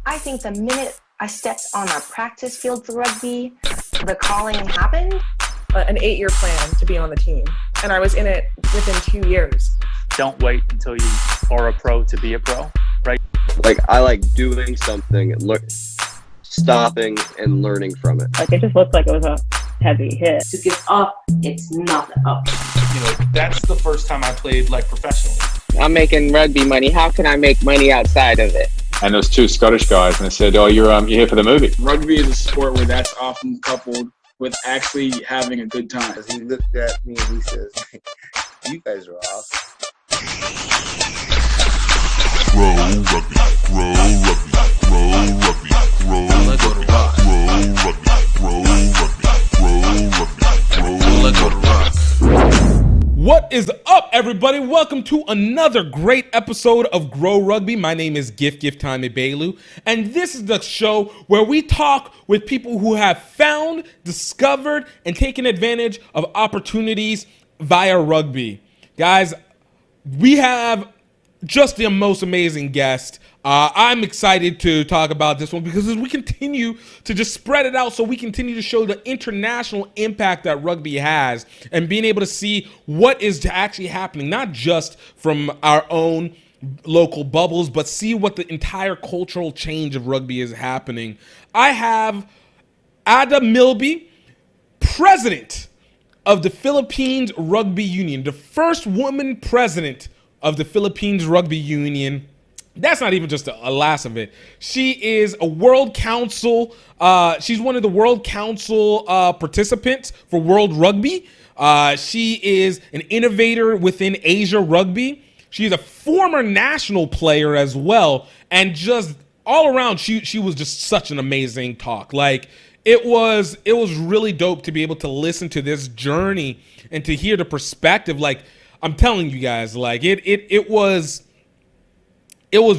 I think the minute I stepped on a practice field for rugby, the calling happened. An 8-year plan to be on the team, and I was in it within 2 years. Don't wait until you are a pro to be a pro, right? Like, I like doing something, stopping and learning from it. Like, it just looked like it was a heavy hit. To give up, it's not up. You know, that's the first time I played like professionally. I'm making rugby money. How can I make money outside of it? And there was two Scottish guys, and they said, "Oh, you're here for the movie." Rugby is a sport where that's often coupled with actually having a good time. He looked at me and he says, "You guys are off." Grow rugby, grow rugby, grow rugby, grow rugby, grow rugby, grow rugby. What is up, everybody? Welcome to another great episode of Grow Rugby. My name is GiftTime Ibelu, and this is the show where we talk with people who have found, discovered, and taken advantage of opportunities via rugby. Guys, we have just the most amazing guest. I'm excited to talk about this one because as we continue to just spread it out, so we continue to show the international impact that rugby has and being able to see what is actually happening, not just from our own local bubbles, but see what the entire cultural change of rugby is happening. I have Ada Milby, president of the Philippines Rugby Union, the first woman president of the Philippines Rugby Union. That's not even just a last of it. She is a World Council. She's one of the World Council participants for World Rugby. She is an innovator within Asia Rugby. She's a former national player as well. And just all around, she was just such an amazing talk. Like, it was really dope to be able to listen to this journey and to hear the perspective. Like, I'm telling you guys, like it was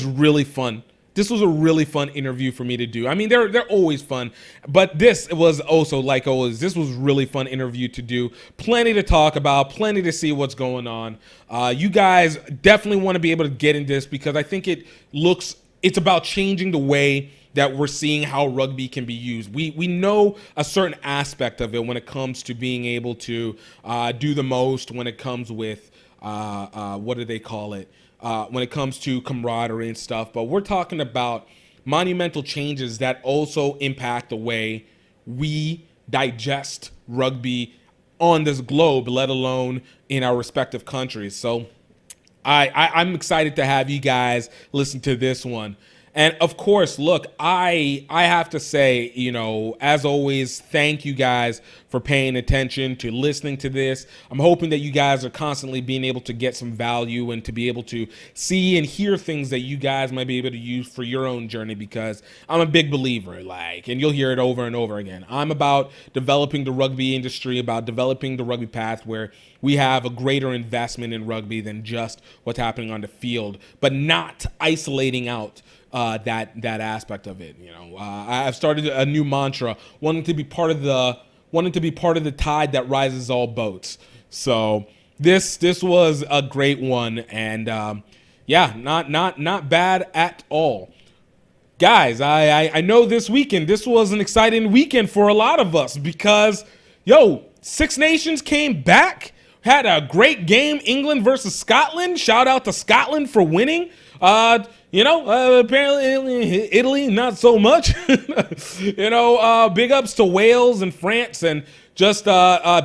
really fun. This was a really fun interview for me to do. I mean, they're always fun, but this was also, like always, this was really fun interview to do. Plenty to talk about, plenty to see what's going on. You guys definitely want to be able to get in this because I think it's about changing the way that we're seeing how rugby can be used. We know a certain aspect of it when it comes to being able to do the most, when it comes with, what do they call it? When it comes to camaraderie and stuff. But we're talking about monumental changes that also impact the way we digest rugby on this globe, let alone in our respective countries. So I'm excited to have you guys listen to this one. And of course, look, I have to say, you know, as always, thank you guys for paying attention, to listening to this. I'm hoping that you guys are constantly being able to get some value and to be able to see and hear things that you guys might be able to use for your own journey, because I'm a big believer, and you'll hear it over and over again. I'm about developing the rugby industry, about developing the rugby path where we have a greater investment in rugby than just what's happening on the field, but not isolating out that aspect of it. You know, I've started a new mantra, wanting to be part of the tide that rises all boats. So this was a great one, and not bad at all. Guys, I know this was an exciting weekend for a lot of us because Six Nations came back, had a great game, England versus Scotland. Shout out to Scotland for winning. Apparently Italy, not so much. Big ups to Wales and France, and just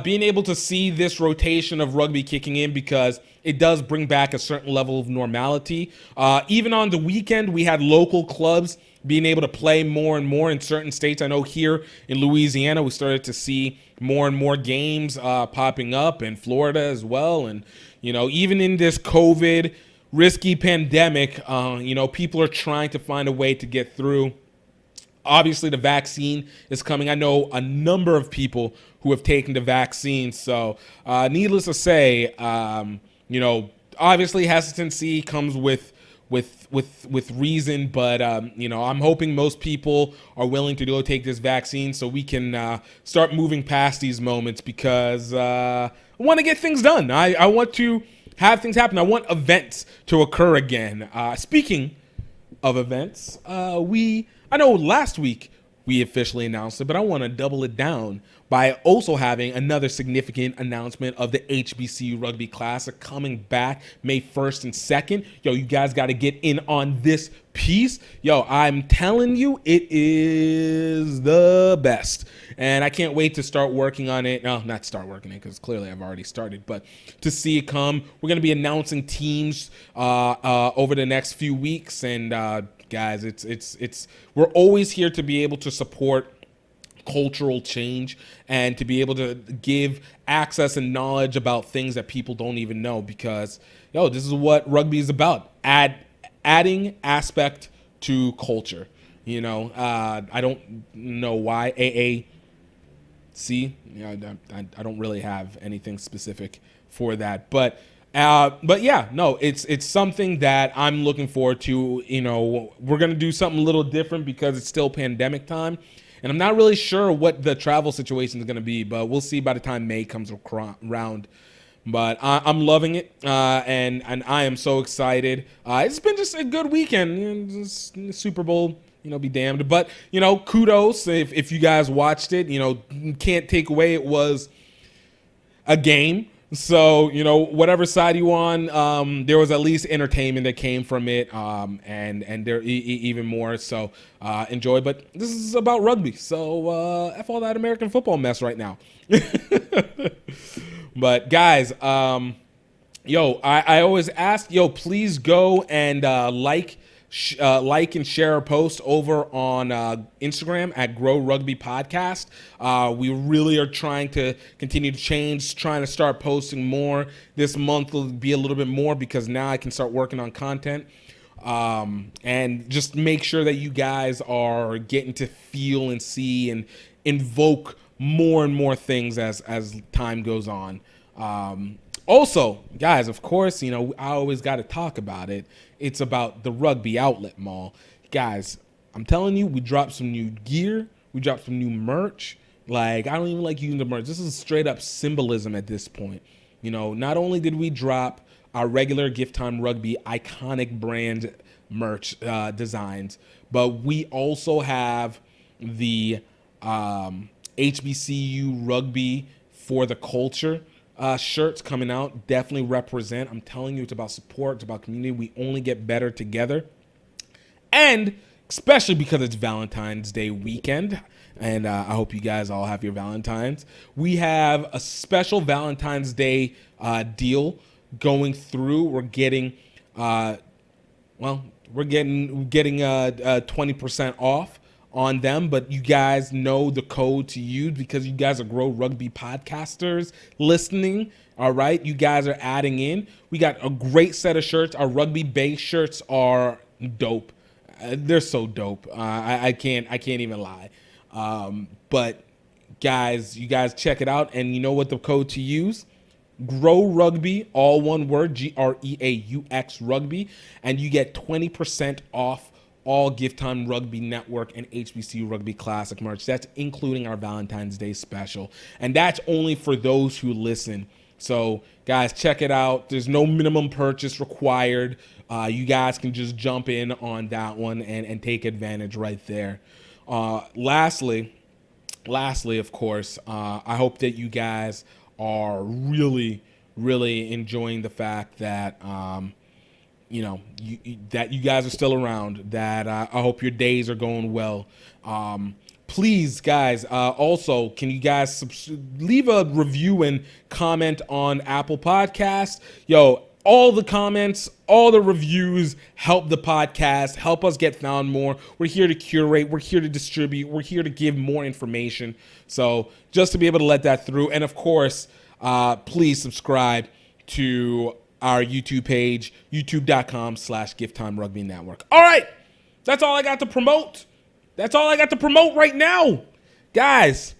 being able to see this rotation of rugby kicking in, because it does bring back a certain level of normality. Even on the weekend, we had local clubs being able to play more and more in certain states. I know here in Louisiana, we started to see more and more games popping up, in Florida as well. And, even in this COVID risky pandemic, people are trying to find a way to get through. Obviously, the vaccine is coming. I know a number of people who have taken the vaccine. So needless to say, obviously hesitancy comes with reason, but I'm hoping most people are willing to go take this vaccine so we can start moving past these moments, because I want to get things done. I want to have things happen. I want events to occur again. Speaking of events, I know last week we officially announced it, but I want to double it down by also having another significant announcement of the HBCU Rugby Classic coming back May 1st and 2nd. Yo, you guys got to get in on this piece. Yo, I'm telling you, it is the best. And I can't wait to start working on it. No, not start working on it, because clearly I've already started, but to see it come. We're going to be announcing teams over the next few weeks. And guys, we're always here to be able to support cultural change and to be able to give access and knowledge about things that people don't even know, because this is what rugby is about, adding aspect to culture. I don't know why AAC, I don't really have anything specific for that, but yeah, no, it's something that I'm looking forward to. We're going to do something a little different because it's still pandemic time. And I'm not really sure what the travel situation is going to be, but we'll see by the time May comes around. But I'm loving it, and I am so excited. It's been just a good weekend. Just Super Bowl, be damned. But, kudos if you guys watched it. Can't take away it was a game. So, whatever side you on, there was at least entertainment that came from it, and there even more. So enjoy. But this is about rugby. So F all that American football mess right now. But guys, I always ask, please go and like and share our post over on Instagram at Grow Rugby Podcast. We really are trying to continue to change, trying to start posting more. This month will be a little bit more because now I can start working on content. And just make sure that you guys are getting to feel and see and invoke more and more things as time goes on. Also, guys, of course, I always got to talk about it. It's about the Rugby Outlet Mall. Guys, I'm telling you, we dropped some new gear. We dropped some new merch. Like, I don't even like using the merch. This is straight up symbolism at this point. Not only did we drop our regular GiftTime Rugby iconic brand merch designs, but we also have the HBCU Rugby for the Culture shirts coming out. Definitely represent. I'm telling you, it's about support. It's about community. We only get better together. And especially because it's Valentine's Day weekend, and I hope you guys all have your Valentines. We have a special Valentine's Day deal going through. We're getting 20% off on them, but you guys know the code to use because you guys are Grow Rugby podcasters listening. All right, you guys are adding in. We got a great set of shirts. Our rugby base shirts are dope. They're so dope. I can't even lie. But guys, you guys check it out, and you know what the code to use? Grow Rugby, all one word, GREAUX Rugby, and you get 20% off all GiftTime Rugby Network and HBCU Rugby Classic merch. That's including our Valentine's Day special. And that's only for those who listen. So, guys, check it out. There's no minimum purchase required. You guys can just jump in on that one and take advantage right there. Lastly, of course, I hope that you guys are really, really enjoying the fact that that you guys are still around, that I hope your days are going well. Please, guys, also, can you guys leave a review and comment on Apple Podcasts? All the comments, all the reviews help the podcast, help us get found more. We're here to curate. We're here to distribute. We're here to give more information. So just to be able to let that through. And, of course, please subscribe to our YouTube page, youtube.com/GiftTime Rugby Network. All right. That's all I got to promote. That's all I got to promote right now. Guys,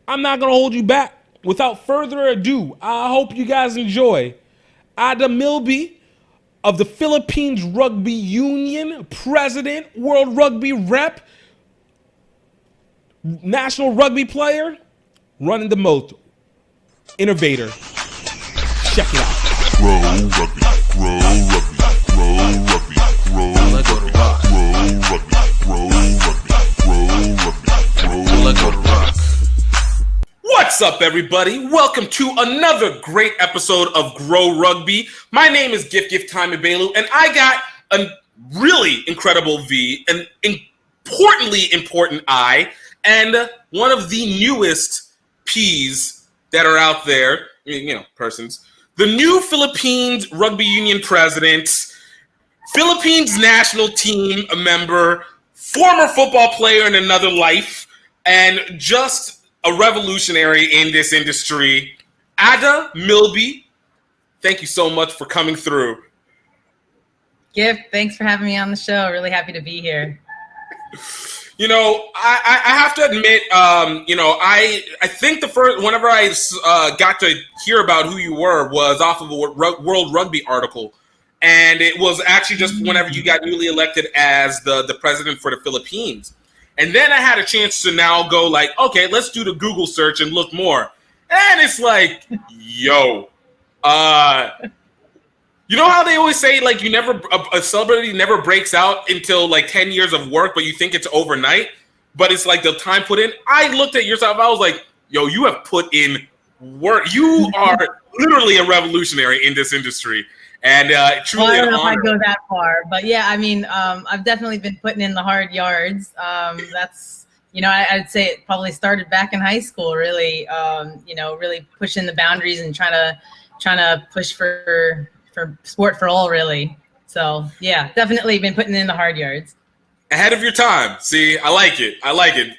I'm not going to hold you back. Without further ado, I hope you guys enjoy Adam Milby of the Philippines Rugby Union, President, World Rugby Rep, National Rugby Player, running the most, innovator. Check it out. Grow Rugby, Grow Rugby, Grow Rugby, Grow Rugby, Grow What's up, everybody? Welcome to another great episode of Grow Rugby. My name is GiftTime, and I got a really incredible V, an importantly important I, and one of the newest P's that are out there, persons. The new Philippines Rugby Union president, Philippines national team member, former football player in another life, and just a revolutionary in this industry, Ada Milby. Thank you so much for coming through. Gift, thanks for having me on the show. Really happy to be here. I have to admit, I think the first, whenever I got to hear about who you were was off of a World Rugby article. And it was actually just whenever you got newly elected as the president for the Philippines. And then I had a chance to now go like, okay, let's do the Google search and look more. And it's like, yo, you know how they always say, like, a celebrity never breaks out until like 10 years of work, but you think it's overnight, but it's like the time put in. I looked at yourself, I was like, yo, you have put in work. You are literally a revolutionary in this industry. And truly, I don't know an honor. if I go that far, but yeah, I mean, I've definitely been putting in the hard yards. That's, I'd say it probably started back in high school. Really, really pushing the boundaries and trying to push for sport for all, really. So yeah, definitely been putting in the hard yards. Ahead of your time. See, I like it.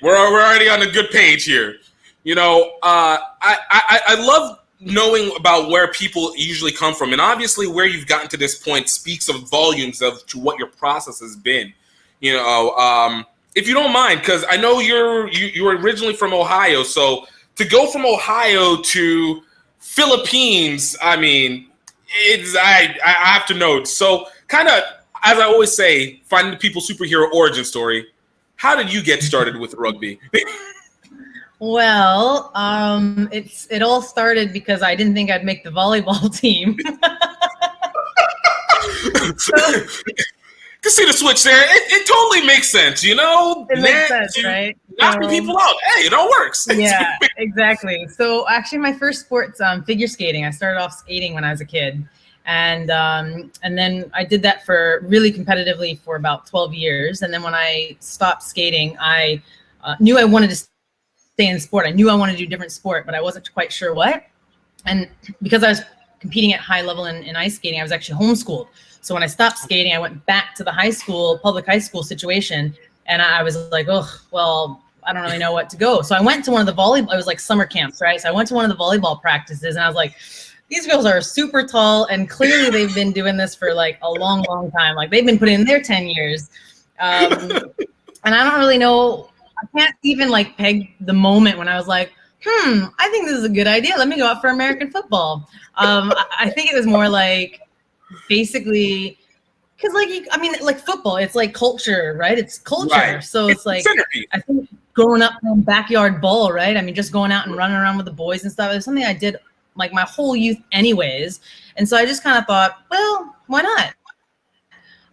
We're already on a good page here. I love knowing about where people usually come from, and obviously where you've gotten to this point speaks of volumes to what your process has been. If you don't mind, because I know you're originally from Ohio, so to go from Ohio to Philippines, I mean, I have to know. So kind of, as I always say, finding the people's superhero origin story. How did you get started with rugby? Well, it all started because I didn't think I'd make the volleyball team. Can see the switch there. It totally makes sense, It makes sense, right? Knocking people out. Hey, it all works. Yeah, exactly. So actually, my first sport's figure skating. I started off skating when I was a kid, and then I did that for really competitively for about 12 years. And then when I stopped skating, I knew I wanted to stay in sport. I knew I wanted to do different sport, but I wasn't quite sure what. And because I was competing at high level in ice skating, I was actually homeschooled. So when I stopped skating, I went back to the public high school situation, and I was like, oh, well, I don't really know what to go. So I went to one of the it was like summer camps, right? So I went to one of the volleyball practices, and I was like, these girls are super tall, and clearly they've been doing this for like a long, long time. Like they've been putting in their 10 years. And I don't really know. I can't even like peg the moment when I was like, I think this is a good idea. Let me go out for American football. I think it was more like basically because like football, it's like culture, right? It's culture. Right. So it's like, I think growing up in backyard ball, right? I mean, just going out and running around with the boys and stuff. It was something I did like my whole youth anyways. And so I just kind of thought, well, why not?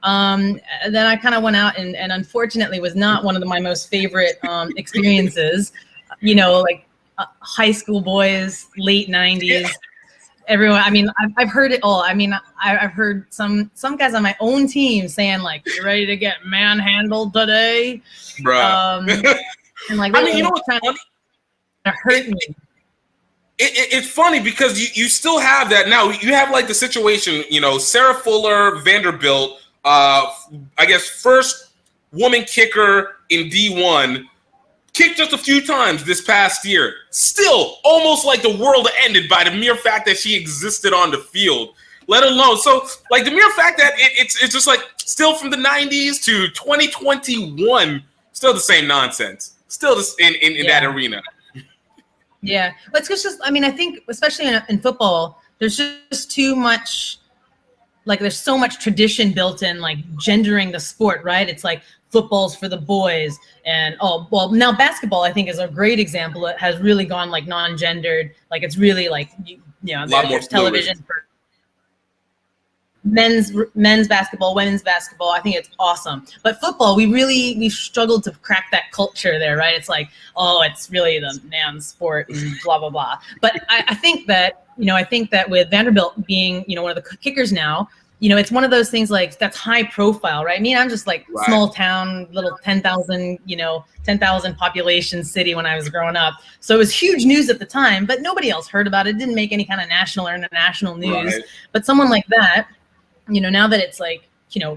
Then I kind of went out and unfortunately was not one of my most favorite experiences, like high school boys, late 90s, everyone. I mean, I've heard it all. I mean, I've heard some guys on my own team saying like, "You ready to get manhandled today?" Bruh. And like, I mean, you know what's funny? It hurt me. It's funny because you still have that now. You have like the situation, Sarah Fuller, Vanderbilt. I guess first woman kicker in D1, kicked just a few times this past year. Still, almost like the world ended by the mere fact that she existed on the field. Let alone, so like the mere fact that it's just like still from the 90s to 2021, still the same nonsense. Still in that arena. Yeah, but it's just I mean I think especially in football, there's just too much. Like there's so much tradition built in, like gendering the sport, right? It's like football's for the boys, and now basketball I think is a great example. It has really gone like non-gendered, like it's really like a lot more television for men's basketball, women's basketball. I think it's awesome. But football, we've struggled to crack that culture there, right? It's like, oh, it's really the man's sport and blah, blah, blah. But I think that, with Vanderbilt being, one of the kickers now, it's one of those things like that's high profile, right? I mean, I'm just like small town, little 10,000 population city when I was growing up. So it was huge news at the time, but nobody else heard about it. It didn't make any kind of national or international news. Right. But someone like that, now that it's like,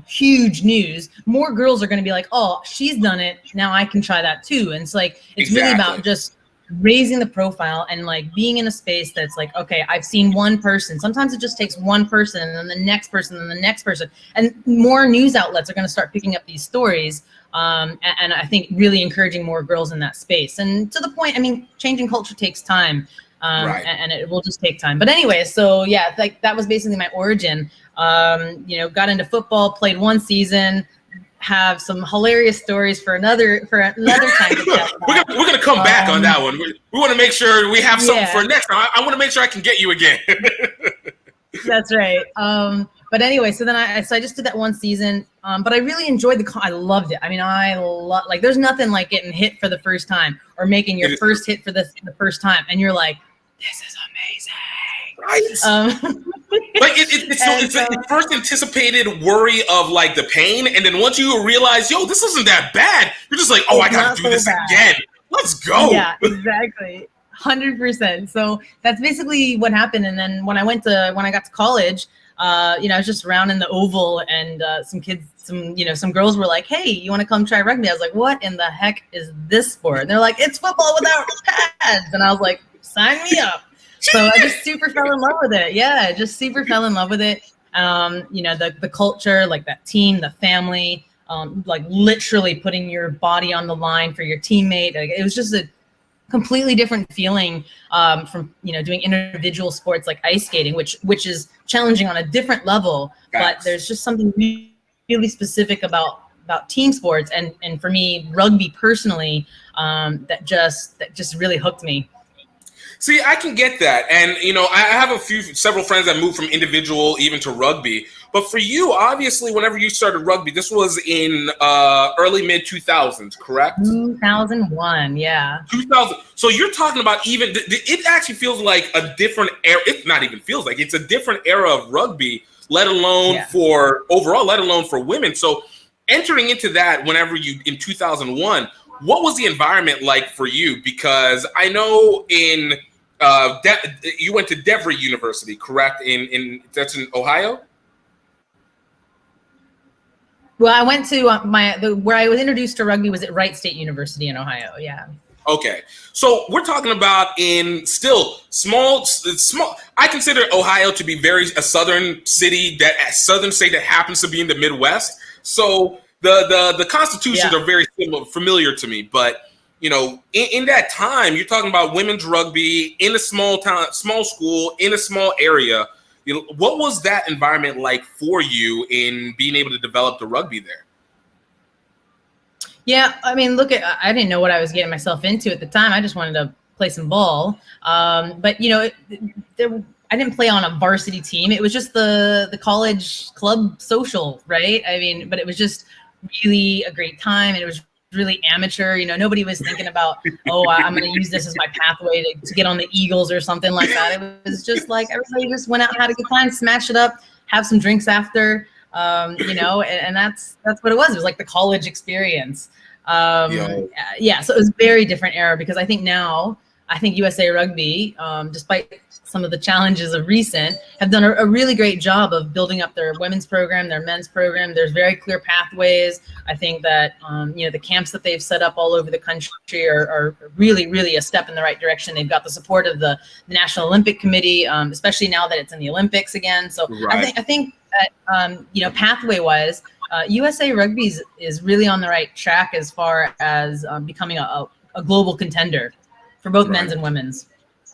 huge news, more girls are going to be like, oh, she's done it. Now I can try that too. And it's like, it's really about just raising the profile and like being in a space that's like, okay, I've seen one person. Sometimes it just takes one person and then the next person and the next person. And more news outlets are going to start picking up these stories. And I think really encouraging more girls in that space. And to the point, I mean, changing culture takes time. And it will just take time. But anyway, so yeah, like that was basically my origin. Got into football, played one season, have some hilarious stories for another time to tell. We're gonna come back on that one. We want to make sure we have something for next time. I want to make sure I can get you again. That's right. But anyway, so then I just did that one season. But I really enjoyed I loved it. I mean, like there's nothing like getting hit for the first time or making your first hit for the first time, and you're like, this is amazing. Right. Like it's the first anticipated worry of like the pain, and then once you realize, yo, this isn't that bad, you're just like, oh, I gotta do this again. Let's go. Yeah, exactly. 100%. So that's basically what happened. And then when I got to college, I was just around in the oval, and some girls were like, hey, you want to come try rugby? I was like, what in the heck is this sport? And they're like, it's football without pads. And I was like, sign me up. So I just super fell in love with it. Yeah, just super fell in love with it. The culture, like that team, the family, like literally putting your body on the line for your teammate. Like, it was just a completely different feeling from doing individual sports like ice skating, which is challenging on a different level. But there's just something really specific about team sports, and for me, rugby personally, that just really hooked me. See, I can get that. And, I have several friends that moved from individual even to rugby. But for you, obviously, whenever you started rugby, this was in early mid-2000s, correct? 2001, yeah. 2000. So you're talking about it actually feels like a different era. It not even feels like it's a different era of rugby, let alone for women. So entering into that in 2001, what was the environment like for you? Because I know you went to Devry University, correct? That's in Ohio? Well, I went to where I was introduced to rugby was at Wright State University in Ohio. Yeah. Okay, so we're talking about in still small. I consider Ohio to be a southern state that happens to be in the Midwest. So the constitutions are very familiar to me, but in that time, you're talking about women's rugby in a small town, small school, in a small area. What was that environment like for you in being able to develop the rugby there? Yeah, I mean, I didn't know what I was getting myself into at the time. I just wanted to play some ball. But I didn't play on a varsity team. It was just the college club social, right? I mean, but it was just really a great time, and it was really amateur. Nobody was thinking about, I'm going to use this as my pathway to get on the Eagles or something like that. It was just like everybody just went out and had a good time, smash it up, have some drinks after, and that's what it was. It was like the college experience. So it was a very different era, because I think USA Rugby, despite some of the challenges of recent, have done a really great job of building up their women's program, their men's program. There's very clear pathways. I think that, the camps that they've set up all over the country are really, really a step in the right direction. They've got the support of the National Olympic Committee, especially now that it's in the Olympics again. So I think that, pathway-wise, USA Rugby is really on the right track as far as becoming a global contender for both men's and women's.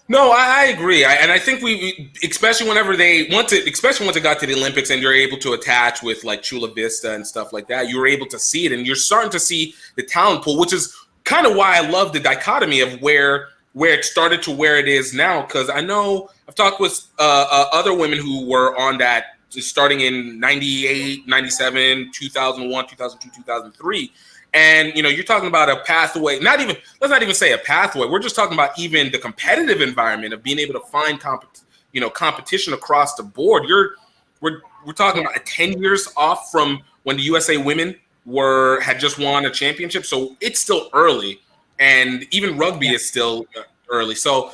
No, I agree. And I think we especially once it got to the Olympics and you're able to attach with like Chula Vista and stuff like that, you were able to see it, and you're starting to see the talent pool, which is kind of why I love the dichotomy of where it started to where it is now. Because I know I've talked with other women who were on that starting in 98, 97, 2001, 2002, 2003. And, you know, you're talking about a pathway, let's not even say a pathway. We're just talking about even the competitive environment of being able to find competition across the board. We're talking about 10 years off from when the USA women had just won a championship. So it's still early, and even rugby is still early. So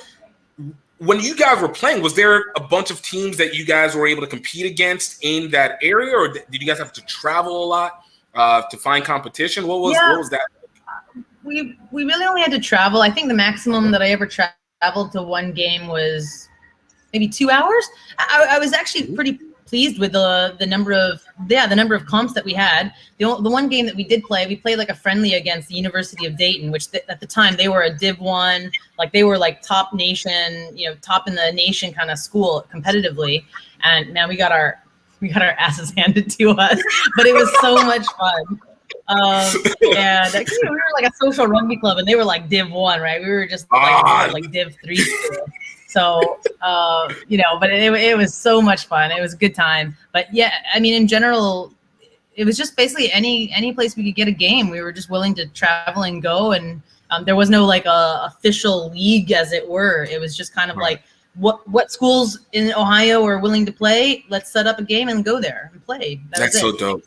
when you guys were playing, was there a bunch of teams that you guys were able to compete against in that area, or did you guys have to travel a lot to find competition? What was that? We really only had to travel. I think the maximum that I ever traveled to one game was maybe 2 hours. I was actually pretty pleased with the number of comps that we had. The one game that we did play, we played like a friendly against the University of Dayton, which at the time they were a Div 1, like they were like top nation, you know, top in the nation kind of school competitively. And man, we got our asses handed to us, but it was so much fun. And we were like a social rugby club, and they were like Div 1, right? We were just like Div 3 school. So, you know, but it was so much fun. It was a good time. But yeah, I mean, in general, it was just basically any place we could get a game. We were just willing to travel and go. And there was no like a official league, as it were. It was just kind of like what schools in Ohio are willing to play. Let's set up a game and go there and play. That's so dope.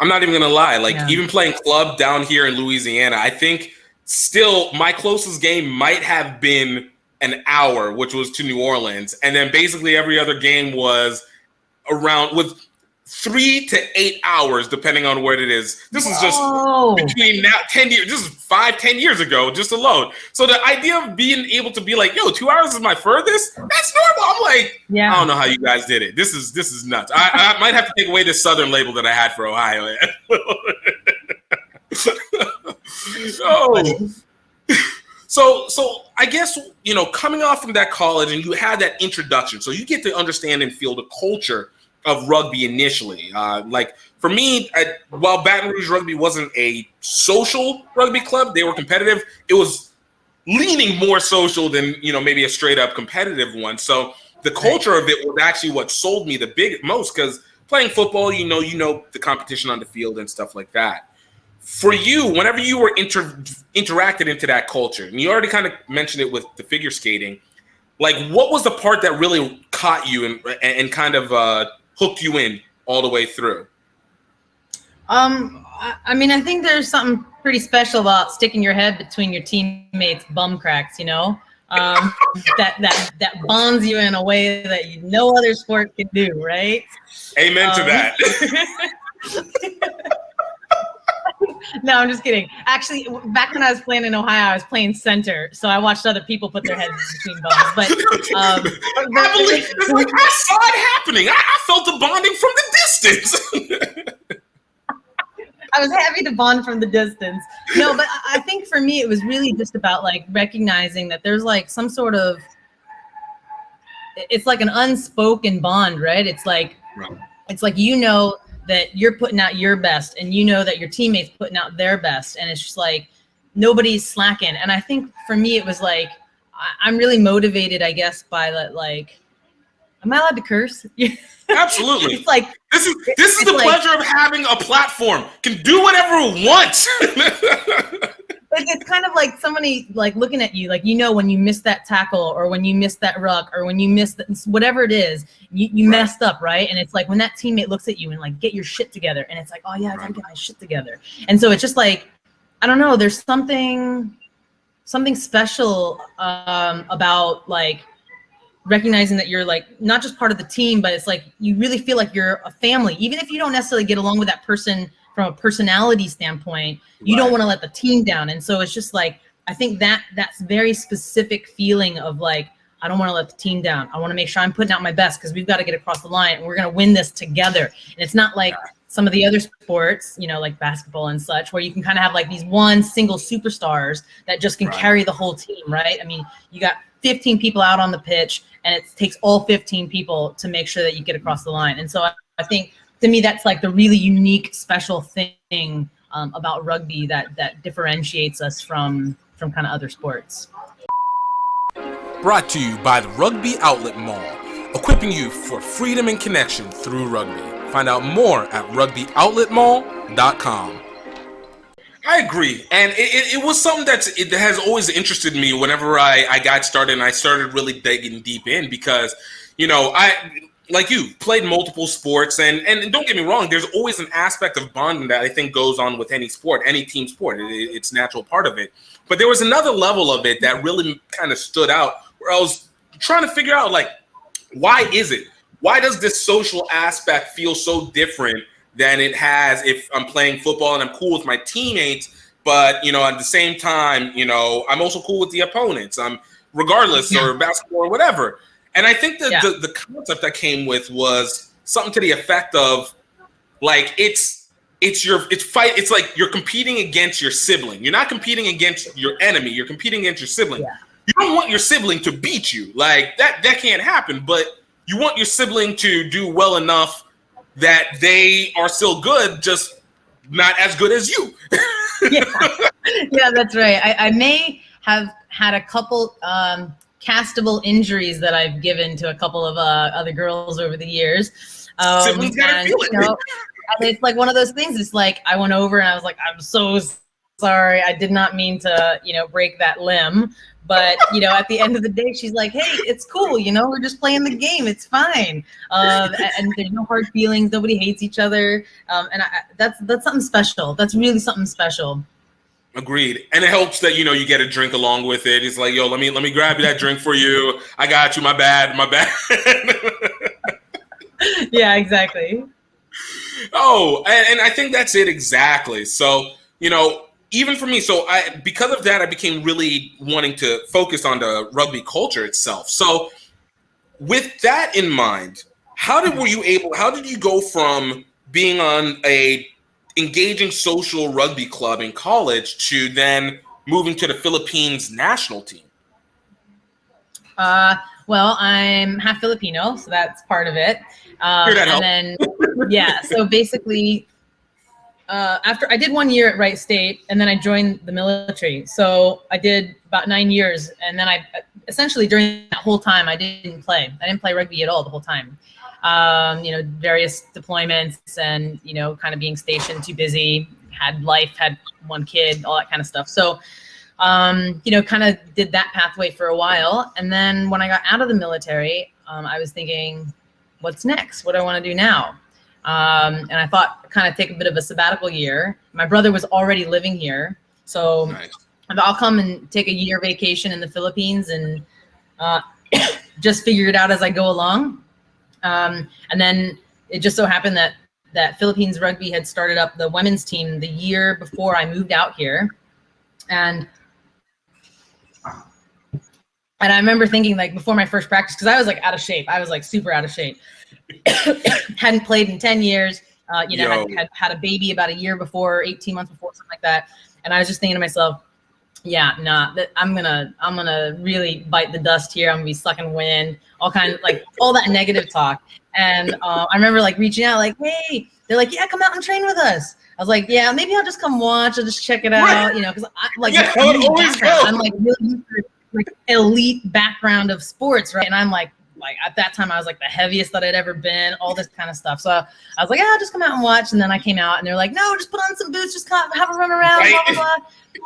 I'm not even going to lie. Like even playing club down here in Louisiana, I think still my closest game might have been an hour, which was to New Orleans. And then basically every other game was around with 3 to 8 hours, depending on where it is. This is just between now 10 years, this is 5-10 years ago, just alone. So the idea of being able to be like, yo, 2 hours is my furthest, that's normal. I'm like, I don't know how you guys did it. This is nuts. I might have to take away the Southern label that I had for Ohio. So I guess, you know, coming off from that college and you had that introduction, so you get to understand and feel the culture of rugby initially. Like for me, while Baton Rouge Rugby wasn't a social rugby club, they were competitive. It was leaning more social than, you know, maybe a straight up competitive one. So the culture of it was actually what sold me the most, because playing football, you know the competition on the field and stuff like that. For you, whenever you were interacted into that culture, and you already kind of mentioned it with the figure skating, like what was the part that really caught you and kind of hooked you in all the way through? I mean, I think there's something pretty special about sticking your head between your teammates' bum cracks, you know? That bonds you in a way that no other sport can do, right? Amen to that. No, I'm just kidding. Actually, back when I was playing in Ohio, I was playing center, so I watched other people put their heads between bums. But I believe I saw it happening. I felt the bonding from the distance. I was happy to bond from the distance. No, but I think for me, it was really just about like recognizing that there's like some sort of, it's like an unspoken bond, right? It's like, you know, that you're putting out your best, and you know that your teammates putting out their best, and it's just like nobody's slacking. And I think for me it was like I'm really motivated, I guess, by that. Like, am I allowed to curse? Absolutely. It's like this is the pleasure of having a platform. Can do whatever it wants. It's kind of like somebody like looking at you, like, you know, when you miss that tackle, or when you miss that ruck, or when you miss whatever it is, you messed up, right? And it's like when that teammate looks at you and like, get your shit together, and it's like, oh yeah, I gotta get my shit together. And so it's just like, I don't know, there's something special about like recognizing that you're like not just part of the team, but it's like you really feel like you're a family, even if you don't necessarily get along with that person from a personality standpoint. You don't want to let the team down. And so it's just like, I think that's very specific feeling of like, I don't want to let the team down. I want to make sure I'm putting out my best, because we've got to get across the line, and we're going to win this together. And it's not like some of the other sports, you know, like basketball and such, where you can kind of have like these one single superstars that just can carry the whole team, right? I mean, you got 15 people out on the pitch, and it takes all 15 people to make sure that you get across the line. And so I think, to me, that's like the really unique, special thing about rugby that differentiates us from kind of other sports. Brought to you by the Rugby Outlet Mall, equipping you for freedom and connection through rugby. Find out more at rugbyoutletmall.com. I agree, and it was something that has always interested me whenever I got started, and I started really digging deep in because, I, like you, played multiple sports, and don't get me wrong, there's always an aspect of bonding that I think goes on with any sport, any team sport. It's a natural part of it. But there was another level of it that really kind of stood out where I was trying to figure out, like, why is it? Why does this social aspect feel so different than it has if I'm playing football and I'm cool with my teammates, but, at the same time, I'm also cool with the opponents, regardless, or basketball or whatever. And I think that the concept I came with was something to the effect of, like, it's like you're competing against your sibling. You're not competing against your enemy. You're competing against your sibling. Yeah. You don't want your sibling to beat you. Like, that can't happen, but you want your sibling to do well enough that they are still good, just not as good as you. Yeah, that's right. I may have had a couple castable injuries that I've given to a couple of other girls over the years. Siblings gotta feel it. And it's like one of those things. It's like I went over and I was like, I'm so sorry. I did not mean to, break that limb. But, at the end of the day, she's like, hey, it's cool. We're just playing the game. It's fine. And there's no hard feelings. Nobody hates each other. And that's something special. That's really something special. Agreed. And it helps that, you get a drink along with it. It's like, yo, let me grab you that drink for you. I got you. My bad. Yeah, exactly. Oh, and I think that's it exactly. So, even for me, because of that, I became really wanting to focus on the rugby culture itself. So with that in mind, how did you go from being on a engaging social rugby club in college to then moving to the Philippines national team? Well, I'm half Filipino, so that's part of it. So basically, after I did 1 year at Wright State, and then I joined the military. So I did about 9 years, and then I essentially during that whole time I didn't play. I didn't play rugby at all the whole time. Various deployments, and kind of being stationed, too busy, had one kid, all that kind of stuff. So kind of did that pathway for a while, and then when I got out of the military, I was thinking, what's next? What do I want to do now? And I thought kind of take a bit of a sabbatical year. My brother was already living here. So nice. I'll come and take a year vacation in the Philippines and just figure it out as I go along. And then it just so happened that Philippines Rugby had started up the women's team the year before I moved out here. And I remember thinking, like, before my first practice, because I was like out of shape. I was like super out of shape. Hadn't played in 10 years, had a baby about a year before, 18 months before, something like that. And I was just thinking to myself, I'm gonna really bite the dust here. I'm gonna be sucking wind, all that negative talk. And I remember like reaching out, like, hey, they're like, yeah, come out and train with us. I was like, yeah, maybe I'll just come watch. I'll just check it out, because I'm like really like elite background of sports, right? And I'm like at that time I was like the heaviest that I'd ever been, all this kind of stuff. So I was like, I'll just come out and watch. And then I came out and they're like, no, just put on some boots, just have a run around, blah, blah, blah.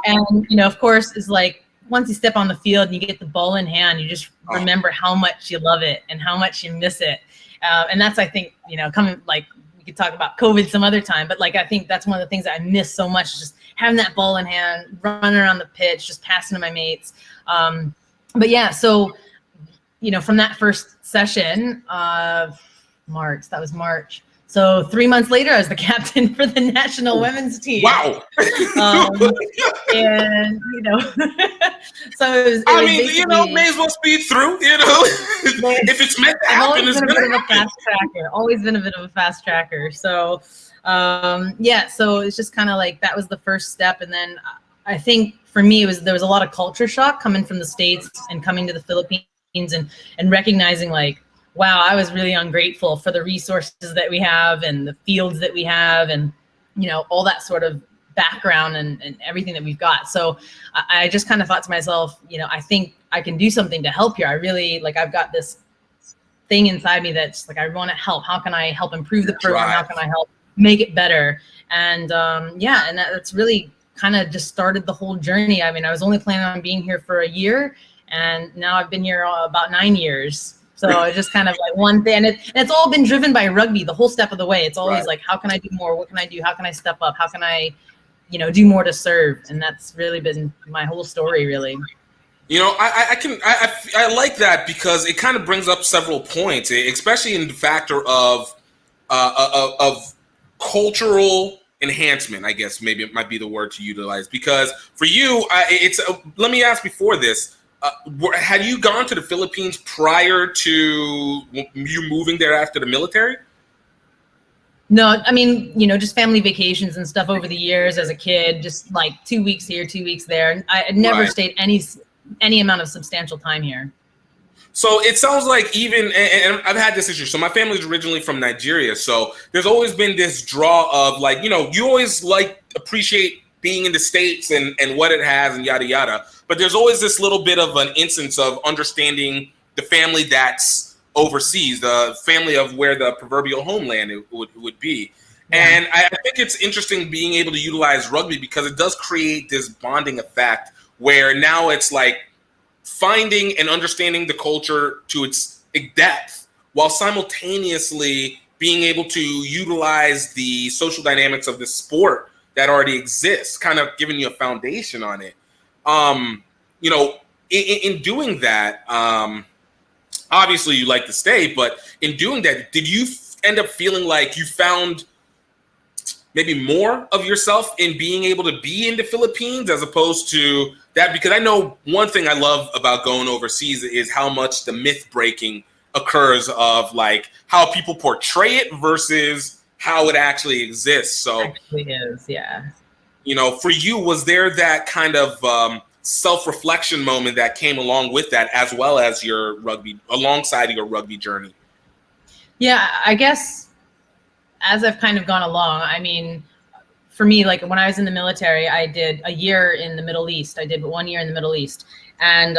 And, of course, it's like once you step on the field and you get the ball in hand, you just remember how much you love it and how much you miss it. And that's, I think, coming, like, we could talk about COVID some other time, but like I think that's one of the things that I miss so much, just having that ball in hand, running around the pitch, just passing to my mates. But yeah, so from that first session, that was March. So 3 months later, I was the captain for the national women's team. Wow. And so it was may as well speed through. If it's meant to happen, it's gonna happen. Always been a bit of a fast tracker. So so it's just kind of like that was the first step, and then I think for me there was a lot of culture shock coming from the States and coming to the Philippines and recognizing like, wow, I was really ungrateful for the resources that we have and the fields that we have and, all that sort of background and everything that we've got. So I just kind of thought to myself, I think I can do something to help here. I really, I've got this thing inside me that's like, I want to help. How can I help improve the program? How can I help make it better? And yeah, and that's really kind of just started the whole journey. I mean, I was only planning on being here for a year, and now I've been here about 9 years. So it's just kind of like one thing, and it's all been driven by rugby the whole step of the way. It's always like, how can I do more? What can I do? How can I step up? How can I, do more to serve? And that's really been my whole story, really. I like that because it kind of brings up several points, especially in the factor of cultural enhancement. I guess maybe it might be the word to utilize, because for you, let me ask before this. Had you gone to the Philippines prior to you moving there after the military? No, I mean, just family vacations and stuff over the years as a kid, just like 2 weeks here, 2 weeks there. And I had never stayed any amount of substantial time here. So it sounds like and I've had this issue. So my family's originally from Nigeria. So there's always been this draw of like, you always appreciate being in the States and what it has and yada, yada. But there's always this little bit of an instance of understanding the family that's overseas, the family of where the proverbial homeland would be. Yeah. And I think it's interesting being able to utilize rugby because it does create this bonding effect where now it's like finding and understanding the culture to its depth while simultaneously being able to utilize the social dynamics of the sport that already exists, kind of giving you a foundation on it. In doing that, obviously you like to stay, but in doing that, did you end up feeling like you found maybe more of yourself in being able to be in the Philippines as opposed to that? Because I know one thing I love about going overseas is how much the myth breaking occurs of like how people portray it versus how it actually exists. So it actually is, yeah. For you, was there that kind of self-reflection moment that came along with that, as well as alongside your rugby journey? Yeah, I guess as I've kind of gone along, I mean, for me, like when I was in the military, I did a year in the Middle East. I did 1 year in the Middle East. And,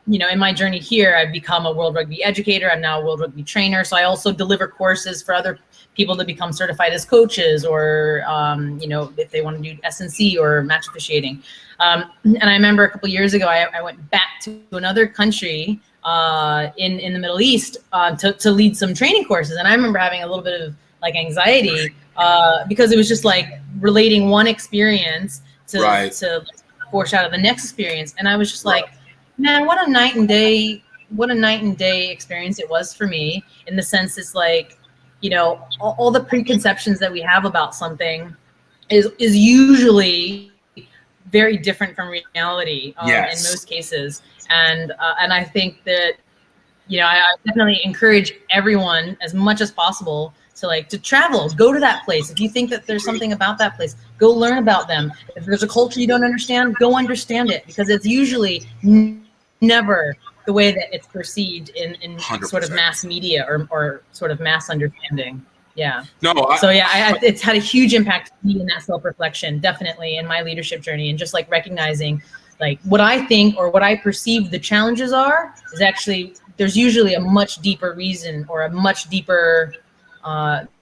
in my journey here, I've become a World Rugby educator. I'm now a World Rugby trainer. So I also deliver courses for other people to become certified as coaches or, if they want to do S&C or match officiating. And I remember a couple of years ago, I went back to another country in the Middle East to lead some training courses. And I remember having a little bit of like anxiety because it was just like relating one experience to foreshadow the next experience. And I was just like, man, what a night and day experience it was for me, in the sense it's like, all the preconceptions that we have about something is usually very different from reality in most cases. And I think that, I definitely encourage everyone as much as possible to travel, go to that place. If you think that there's something about that place, go learn about them. If there's a culture you don't understand, go understand it, because it's usually never the way that it's perceived in sort of mass media or sort of mass understanding. Yeah. It's had a huge impact on me in that self-reflection, definitely in my leadership journey, and just like recognizing like what I think or what I perceive the challenges are is actually, there's usually a much deeper reason or a much deeper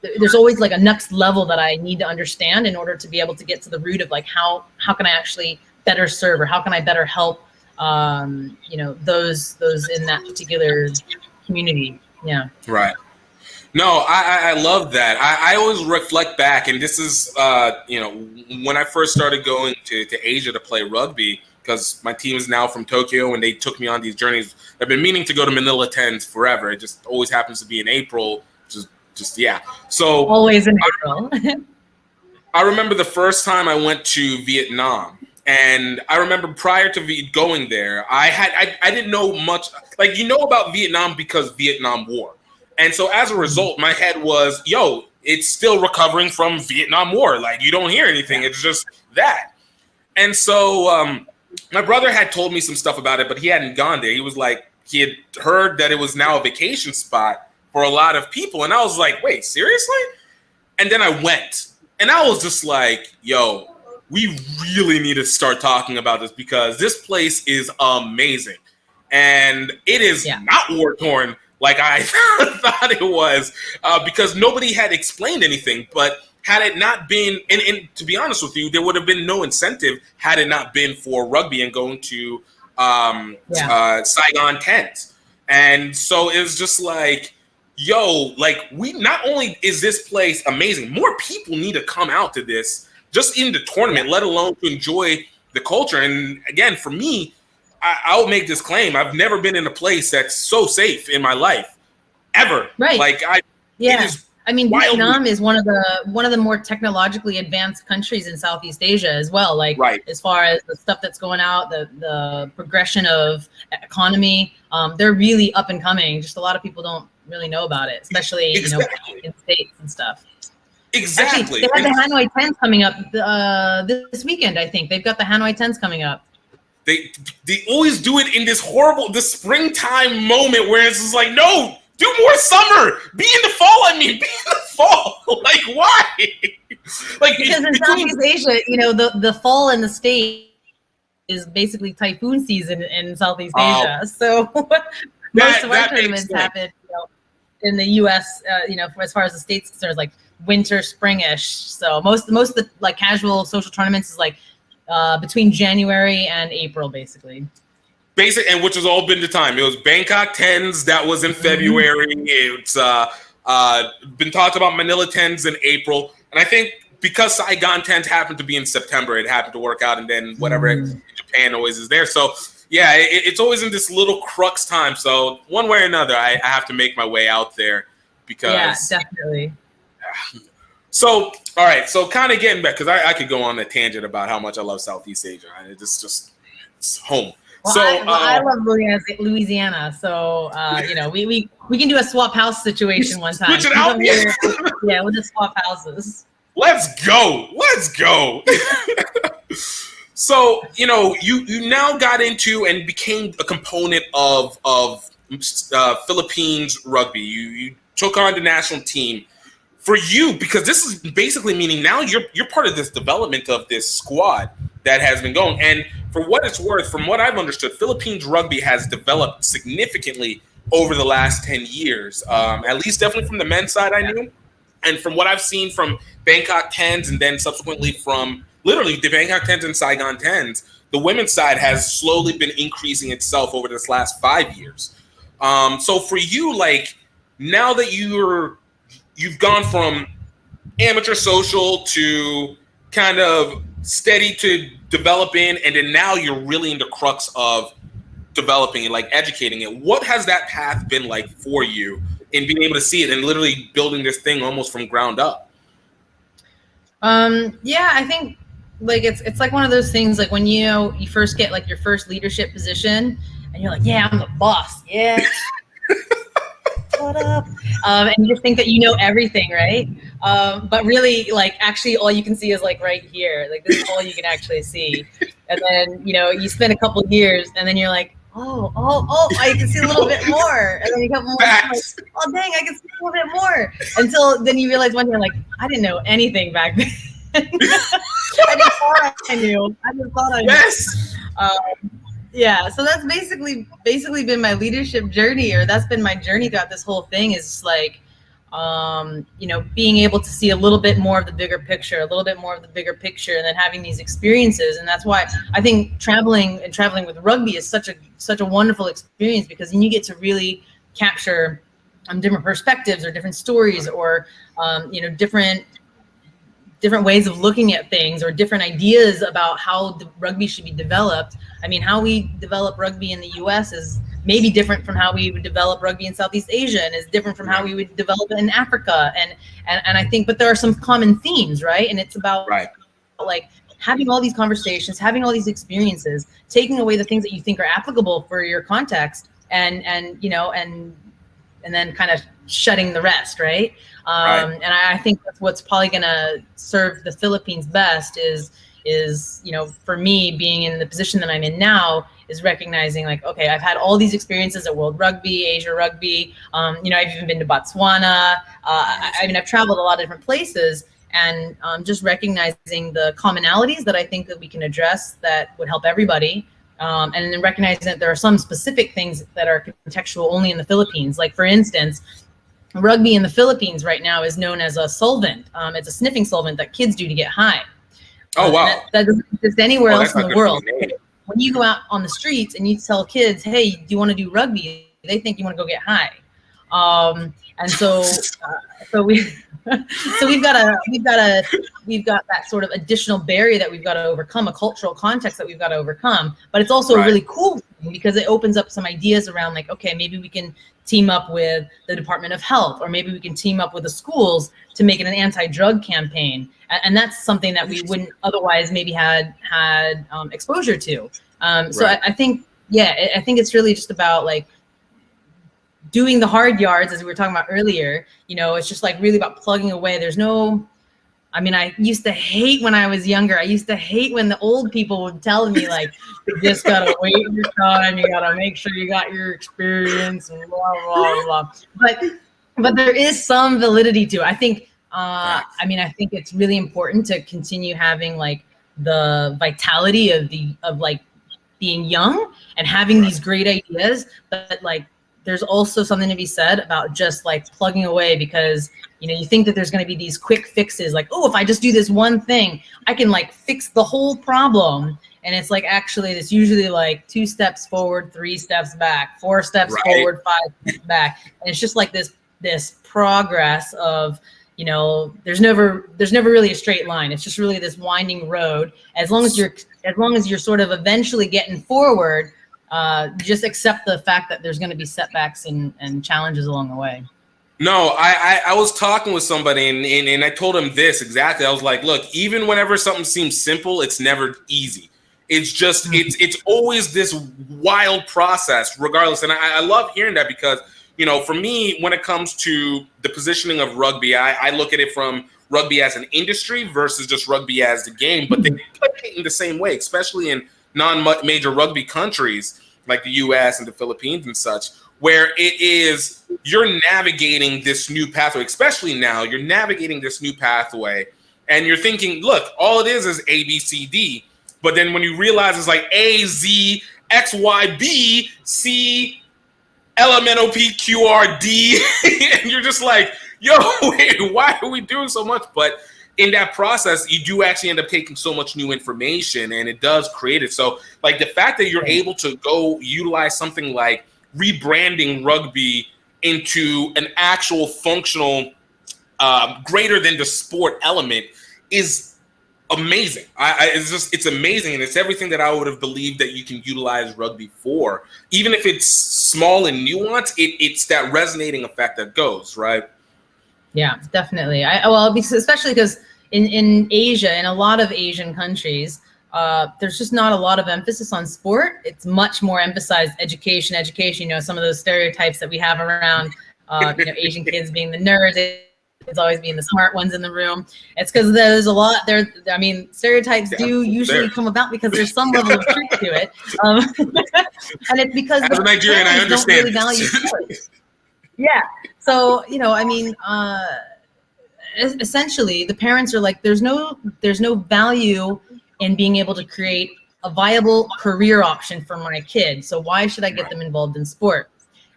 there's always like a next level that I need to understand in order to be able to get to the root of like how can I actually better serve, or how can I better help those in that particular community. Yeah. Right. No, I love that. I always reflect back, and this is when I first started going to Asia to play rugby, because my team is now from Tokyo and they took me on these journeys. I've been meaning to go to Manila 10s forever. It just always happens to be in April. So always in April. I remember the first time I went to Vietnam, and I remember prior to going there, I didn't know much. Like, about Vietnam because Vietnam War. And so as a result, my head was, it's still recovering from Vietnam War. Like, you don't hear anything. It's just that. And so my brother had told me some stuff about it, but he hadn't gone there. He was like, he had heard that it was now a vacation spot for a lot of people. And I was like, wait, seriously? And then I went, and I was just like, we really need to start talking about this, because this place is amazing. And it is not war torn like I thought it was, because nobody had explained anything. But had it not been, and to be honest with you, there would have been no incentive had it not been for rugby and going to Saigon 10s. And so it was just like, yo, like, we not only is this place amazing, more people need to come out to this, just in the tournament, let alone to enjoy the culture. And again, for me, I'll make this claim: I've never been in a place that's so safe in my life, ever. Right. Like, I mean, Vietnam is one of the more technologically advanced countries in Southeast Asia as well. Like, as far as the stuff that's going out, the progression of economy, they're really up and coming. Just a lot of people don't really know about it, especially in states and stuff. Exactly. Actually, they have the Hanoi 10s coming up this weekend. I think they've got the Hanoi 10s coming up. They always do it in this springtime moment where it's just like, no. Do more summer. Be in the fall. Be in the fall. Like, why? Like, because in Southeast Asia, the fall in the state is basically typhoon season in Southeast Asia. So most of our tournaments happen, in the U.S. As far as the state's concerned, like winter, springish. So most of the like casual social tournaments is like between January and April, basically. And which has all been the time. It was Bangkok 10s that was in February. It's been talked about Manila 10s in April. And I think because Saigon 10s happened to be in September, it happened to work out. And then whatever in Japan always is there. So yeah, it's always in this little crux time. So one way or another, I have to make my way out there because definitely. So all right, so kind of getting back, because I could go on a tangent about how much I love Southeast Asia. It's home. Well, So I love Louisiana, so we can do a swap house situation one time. Switch it out, yeah, we'll just swap houses. Let's go. So you now got into and became a component of Philippines Rugby. You took on the national team. For you, because this is basically meaning now you're part of this development of this squad that has been going. And for what it's worth, from what I've understood, Philippines Rugby has developed significantly over the last 10 years, at least definitely from the men's side I knew. And from what I've seen from Bangkok 10s and then subsequently from literally the Bangkok 10s and Saigon 10s, the women's side has slowly been increasing itself over this last 5 years. So for you, like, now that you've gone from amateur social to kind of steady to developing, and then now you're really in the crux of developing it, like educating it. What has that path been like for you in being able to see it and literally building this thing almost from ground up? I think like it's like one of those things, like when you first get like your first leadership position and you're like, yeah, I'm the boss. Yeah. What up? And you just think that you know everything, right? But really, like, actually all you can see is like right here. Like, this is all you can actually see. And then, you spend a couple of years and then you're like, oh, I can see a little bit more. And then you come more, like, oh dang, I can see a little bit more. Until then you realize one day, like, I didn't know anything back then. I just thought I knew. Yes. Yeah, so that's basically been my leadership journey, or that's been my journey throughout this whole thing, is like, being able to see a little bit more of the bigger picture, and then having these experiences. And that's why I think traveling with rugby is such a wonderful experience, because then you get to really capture different perspectives or different stories, or different ways of looking at things, or different ideas about how the rugby should be developed. I mean, how we develop rugby in the US is maybe different from how we would develop rugby in Southeast Asia, and is different from how we would develop it in Africa. And I think, but there are some common themes, right? And it's about like having all these conversations, having all these experiences, taking away the things that you think are applicable for your context, and then kind of shutting the rest, right? And I think that's what's probably gonna serve the Philippines best is for me, being in the position that I'm in now, is recognizing, like, okay, I've had all these experiences at World Rugby, Asia Rugby. I've even been to Botswana. I've traveled a lot of different places, and just recognizing the commonalities that I think that we can address that would help everybody. And then recognizing that there are some specific things that are contextual only in the Philippines. Like, for instance, rugby in the Philippines right now is known as a solvent. It's a sniffing solvent that kids do to get high. Oh, wow. That doesn't exist anywhere else that's in not the good for world. me. When you go out on the streets and you tell kids, hey, do you want to do rugby? They think you want to go get high. And so we've got that sort of additional barrier that we've got to overcome, a cultural context that we've got to overcome. But it's also a really cool thing because it opens up some ideas around, like, okay, maybe we can team up with the Department of Health, or maybe we can team up with the schools to make it an anti-drug campaign. And that's something that we wouldn't otherwise maybe had exposure to. So I think it's really just about, like, doing the hard yards, as we were talking about earlier. It's just like really about plugging away. I used to hate when I was younger. I used to hate when the old people would tell me, like, you just gotta wait your time. You gotta make sure you got your experience and blah, blah, blah. But there is some validity to it. I think, I think it's really important to continue having, like, the vitality of like being young and having these great ideas, but, like, there's also something to be said about just, like, plugging away, because you think that there's going to be these quick fixes, like, oh, if I just do this one thing, I can, like, fix the whole problem. And it's like, actually, it's usually like 2 steps forward, 3 steps back, 4 steps forward, 5 steps back. And it's just like this progress of, there's never really a straight line. It's just really this winding road. As long as you're sort of eventually getting forward, just accept the fact that there's going to be setbacks and challenges along the way. No, I was talking with somebody and I told him this exactly. I was like, look, even whenever something seems simple, it's never easy. It's just, it's always this wild process regardless. And I love hearing that because, for me, when it comes to the positioning of rugby, I look at it from rugby as an industry versus just rugby as the game, but they play in the same way, especially in non-major rugby countries like the US and the Philippines and such, where it is, you're navigating this new pathway, especially now, you're navigating this new pathway and you're thinking, look, all it is A, B, C, D. But then when you realize it's like A, Z, X, Y, B, C, L, M, N, O, P, Q, R, D, and you're just like, yo, wait, why are we doing so much? But in that process, you do actually end up taking so much new information, and it does create it. So, like, the fact that you're able to go utilize something like rebranding rugby into an actual functional, greater than the sport element is amazing. It's amazing, and it's everything that I would have believed that you can utilize rugby for. Even if it's small and nuanced, it's that resonating effect that goes, right? Yeah, definitely. Especially because in Asia, in a lot of Asian countries, there's just not a lot of emphasis on sport. It's much more emphasized education. Some of those stereotypes that we have around, Asian kids being the nerds, it's always being the smart ones in the room. It's because there's a lot there. Stereotypes do usually come about because there's some level of truth to it. And it's because as a Nigerian, I understand. Don't really value sports. Yeah. So, essentially the parents are like, there's no value in being able to create a viable career option for my kid. So why should I get them involved in sport?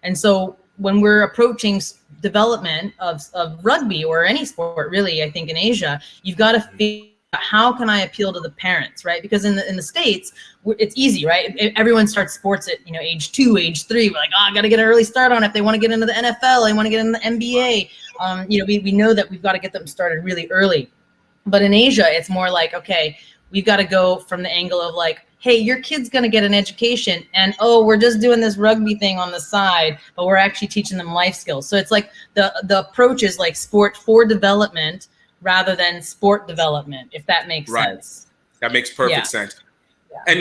And so when we're approaching development of rugby or any sport, really, I think in Asia, you've got to figure out how can I appeal to the parents, right? Because in the States, it's easy, right? Everyone starts sports at age 2, age 3. We're like, I got to get an early start on it. If they want to get into the NFL, they want to get into the NBA. We know that we've got to get them started really early. But in Asia, it's more like, okay, we've got to go from the angle of like, hey, your kid's going to get an education, and we're just doing this rugby thing on the side, but we're actually teaching them life skills. So it's like the approach is like sport for development rather than sport development, if that makes sense. That makes perfect sense. Yeah. And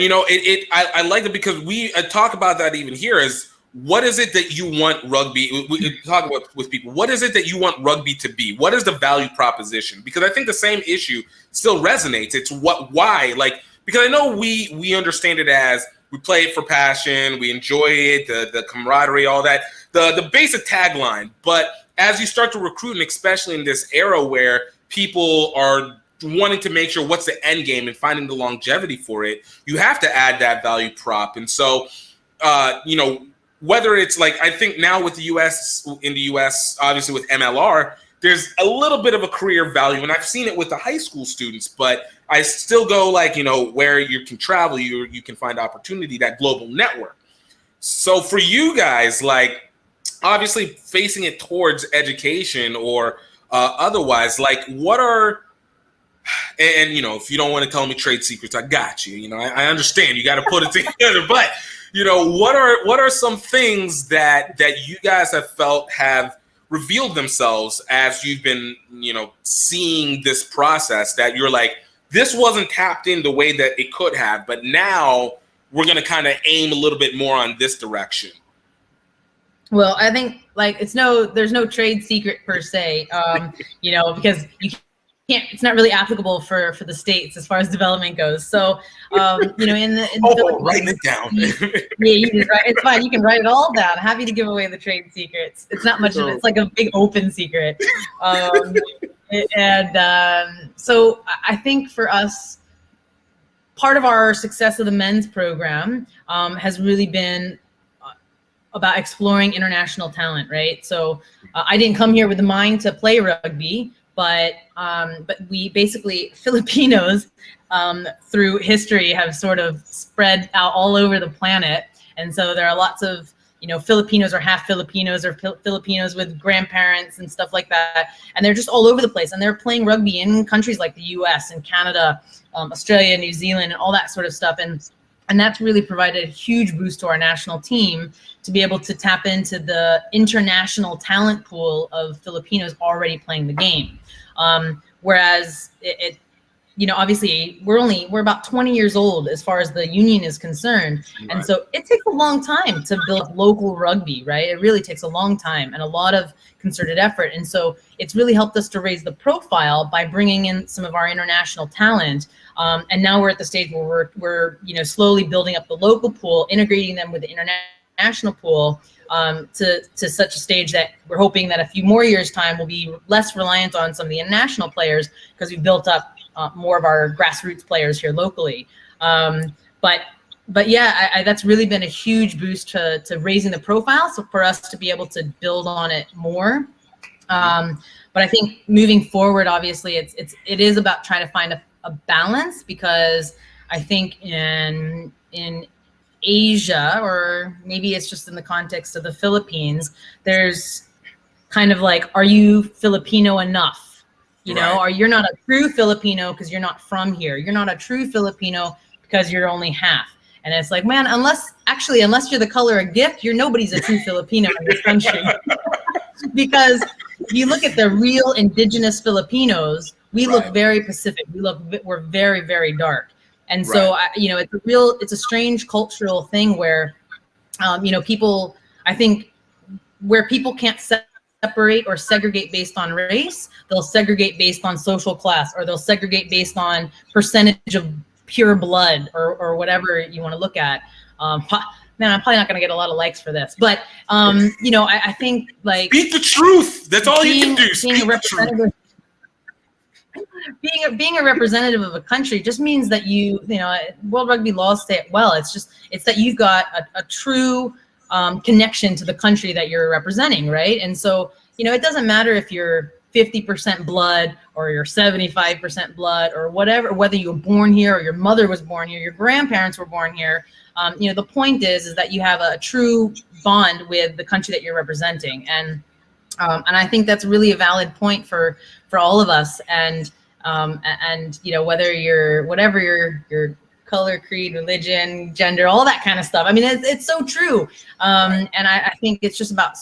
I like it because we talk about that even here is, what is it that you want rugby? We talk about with people. What is it that you want rugby to be? What is the value proposition? Because I think the same issue still resonates. It's why, like, because I know we understand it as we play it for passion, we enjoy it, the camaraderie, all that, the basic tagline. But as you start to recruit, and especially in this era where people are wanting to make sure what's the end game and finding the longevity for it, you have to add that value prop. And so, you know, whether it's like, I think now with the US, in the US, obviously with MLR, there's a little bit of a career value, and I've seen it with the high school students, but I still go like, you know, where you can travel, you can find opportunity, that global network. So for you guys, like, obviously facing it towards education or otherwise, like, what are, and you know, if you don't want to tell me trade secrets, I got you. You know, I understand. You got to put it together. But you know, what are some things that you guys have felt have revealed themselves as you've been, you know, seeing this process, that you're like, this wasn't tapped in the way that it could have, but now we're going to kind of aim a little bit more on this direction? Well, I think like there's no trade secret per se, you know, because you can't, it's not really applicable for the States as far as development goes. So, you know, in the write it down. Yeah, you just write, it's fine. You can write it all down. Happy to give away the trade secrets. It's not much of it. It's like a big open secret. So I think for us, part of our success of the men's program has really been about exploring international talent, right? So I didn't come here with the mind to play rugby, but we basically, Filipinos through history have sort of spread out all over the planet. And so there are lots of, you know, Filipinos or half Filipinos or Filipinos with grandparents and stuff like that. And they're just all over the place. And they're playing rugby in countries like the US and Canada, Australia, New Zealand, and all that sort of stuff. And that's really provided a huge boost to our national team to be able to tap into the international talent pool of Filipinos already playing the game. Whereas it you know, obviously we're about 20 years old as far as the union is concerned. Right. And so it takes a long time to build local rugby, right? It really takes a long time and a lot of concerted effort. And so it's really helped us to raise the profile by bringing in some of our international talent. And now we're at the stage where we're you know, slowly building up the local pool, integrating them with the international pool, to such a stage that we're hoping that a few more years' time we'll be less reliant on some of the international players because we've built up more of our grassroots players here locally. But yeah, that's really been a huge boost to raising the profile. So for us to be able to build on it more. But I think moving forward, obviously it is about trying to find a balance, because I think in Asia, or maybe it's just in the context of the Philippines, there's kind of like, are you Filipino enough? You know, or you're not a true Filipino because you're not from here. You're not a true Filipino because you're only half. And it's like, man, unless you're the color of gift, nobody's a true Filipino in this country. Because if you look at the real indigenous Filipinos, we look very Pacific. We're very, very dark. And so, you know, it's a strange cultural thing where, you know, people, I think where people can't separate or segregate based on race, they'll segregate based on social class, or they'll segregate based on percentage of pure blood, or whatever you want to look at. Man, I'm probably not going to get a lot of likes for this, but you know, I think like speak the truth. That's all you can do. Speak the truth. Being a representative of a country just means that you know, World Rugby laws say it well. It's that you've got a true connection to the country that you're representing, right? And so, you know, it doesn't matter if you're 50% blood or you're 75% blood or whatever, whether you were born here or your mother was born here, your grandparents were born here. You know, the point is that you have a true bond with the country that you're representing, and I think that's really a valid point for all of us. And you know, whether you're whatever your color, creed, religion, gender, all that kind of stuff. I mean, it's so true. And I think it's just about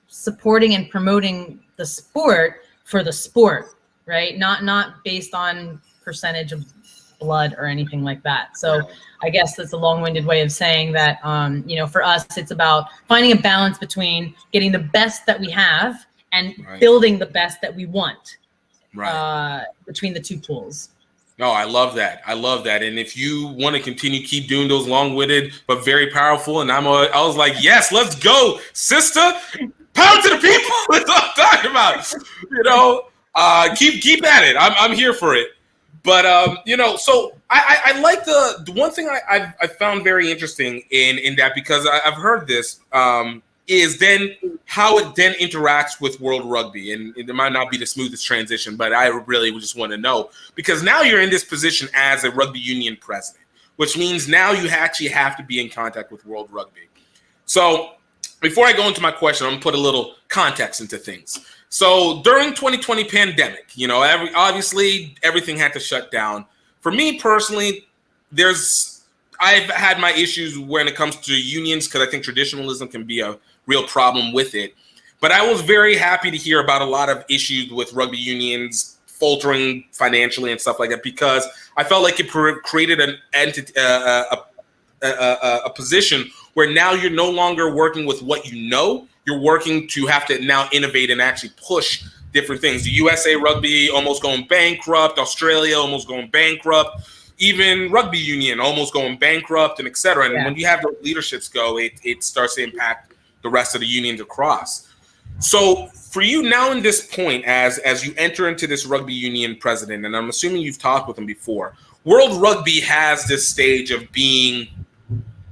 supporting and promoting the sport for the sport, right? Not based on percentage of blood or anything like that. So I guess that's a long-winded way of saying that, you know, for us, it's about finding a balance between getting the best that we have and building the best that we want between the two pools. No, I love that. I love that. And if you want to continue, keep doing those long-witted but very powerful. And I was like, yes, let's go, sister. Power to the people. That's what I'm talking about. You know, keep at it. I'm here for it. But you know, so I like the one thing I found very interesting in that, because I've heard this, is then how it then interacts with World Rugby, and it might not be the smoothest transition, but I really just want to know, because now you're in this position as a rugby union president, which means now you actually have to be in contact with World Rugby. So before I go into my question, I'm gonna put a little context into things. So during 2020 pandemic, you know, obviously everything had to shut down. For me personally, I've had my issues when it comes to unions, because I think traditionalism can be a real problem with it. But I was very happy to hear about a lot of issues with rugby unions faltering financially and stuff like that, because I felt like it created an entity, a position where now you're no longer working with what you know. You're working to have to now innovate and actually push different things. The USA Rugby almost going bankrupt, Australia almost going bankrupt, even rugby union almost going bankrupt, and et cetera. And when you have those leaderships go, it starts to impact the rest of the unions across. So for you now in this point, as you enter into this rugby union president, and I'm assuming you've talked with them before, World Rugby has this stage of being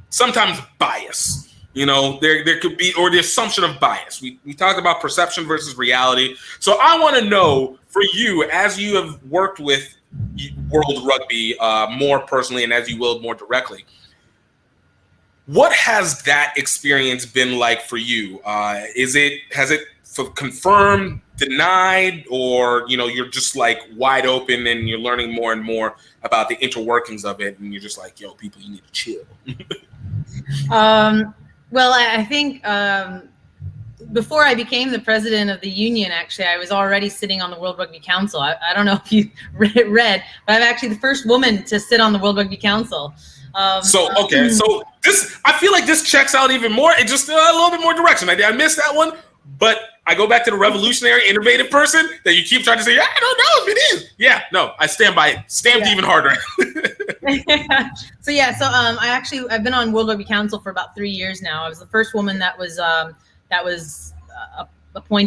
sometimes biased. You know, there could be, or the assumption of bias. We talked about perception versus reality. So I want to know, for you, as you have worked with World Rugby more personally, and as you will more directly, what has that experience been like for you? Has it confirmed, denied, or, you know, you're just like wide open and you're learning more and more about the interworkings of it, and you're just like, yo, people, you need to chill? Well, I think before I became the president of the union, actually, I was already sitting on the World Rugby Council. I don't know if you read, but I'm actually the first woman to sit on the World Rugby Council. So this, I feel like this checks out even more. It just a little bit more direction. I missed that one, but I go back to the revolutionary, innovative person that you keep trying to say, yeah, I don't know if it is. Yeah, no, I stand by it. Stamped even harder. I've been on World Rugby Council for about 3 years now. I was the first woman that was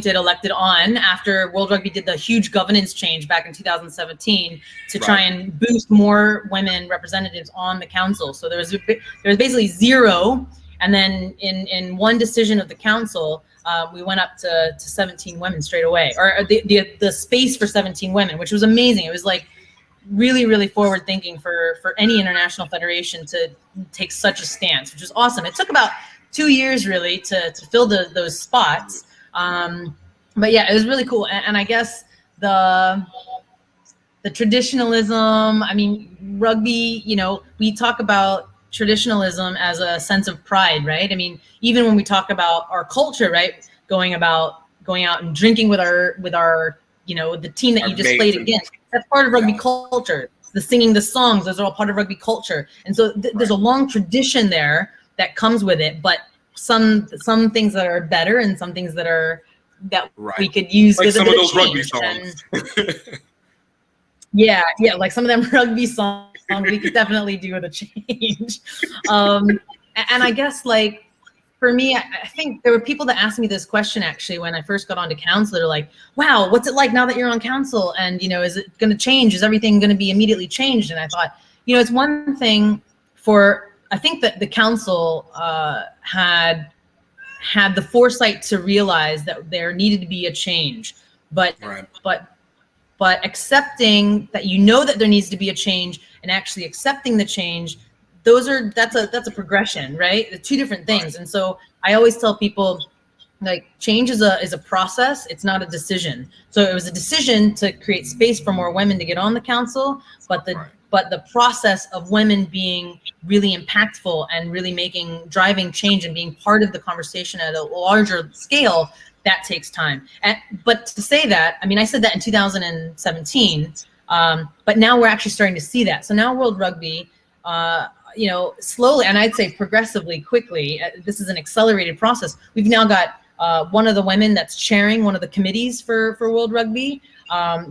elected on after World Rugby did the huge governance change back in 2017 to try and boost more women representatives on the council. So there was basically zero, and then in one decision of the council, we went up to 17 women straight away, or the space for 17 women, which was amazing. It was like really, really forward thinking for any international federation to take such a stance, which was awesome. It took about 2 years really to fill those spots. But yeah, it was really cool. And I guess the traditionalism, I mean, rugby, you know, we talk about traditionalism as a sense of pride, right? I mean, even when we talk about our culture, right? Going out and drinking with our, you know, the team that you just played against, that's part of rugby culture. The singing the songs, those are all part of rugby culture. And so there's a long tradition there that comes with it, but some things that are better and some things that we could use like with some a of bit those of rugby change. songs. Yeah, like some of them rugby songs we could definitely do with a change. And I guess, like, for me, I think there were people that asked me this question actually when I first got onto council. They're like, wow, what's it like now that you're on council? And, you know, is it going to change? Is everything going to be immediately changed? And I thought, you know, it's one thing I think that the council had the foresight to realize that there needed to be a change, but accepting that, you know, that there needs to be a change and actually accepting the change, that's a progression, right? The two different things. And so I always tell people, like, change is a process. It's not a decision. So it was a decision to create space for more women to get on the council, but the process of women being really impactful and really driving change and being part of the conversation at a larger scale, that takes time. But to say that, I mean, I said that in 2017, but now we're actually starting to see that. So now World Rugby, you know, slowly, and I'd say progressively, quickly, this is an accelerated process. We've now got one of the women that's chairing one of the committees for World Rugby.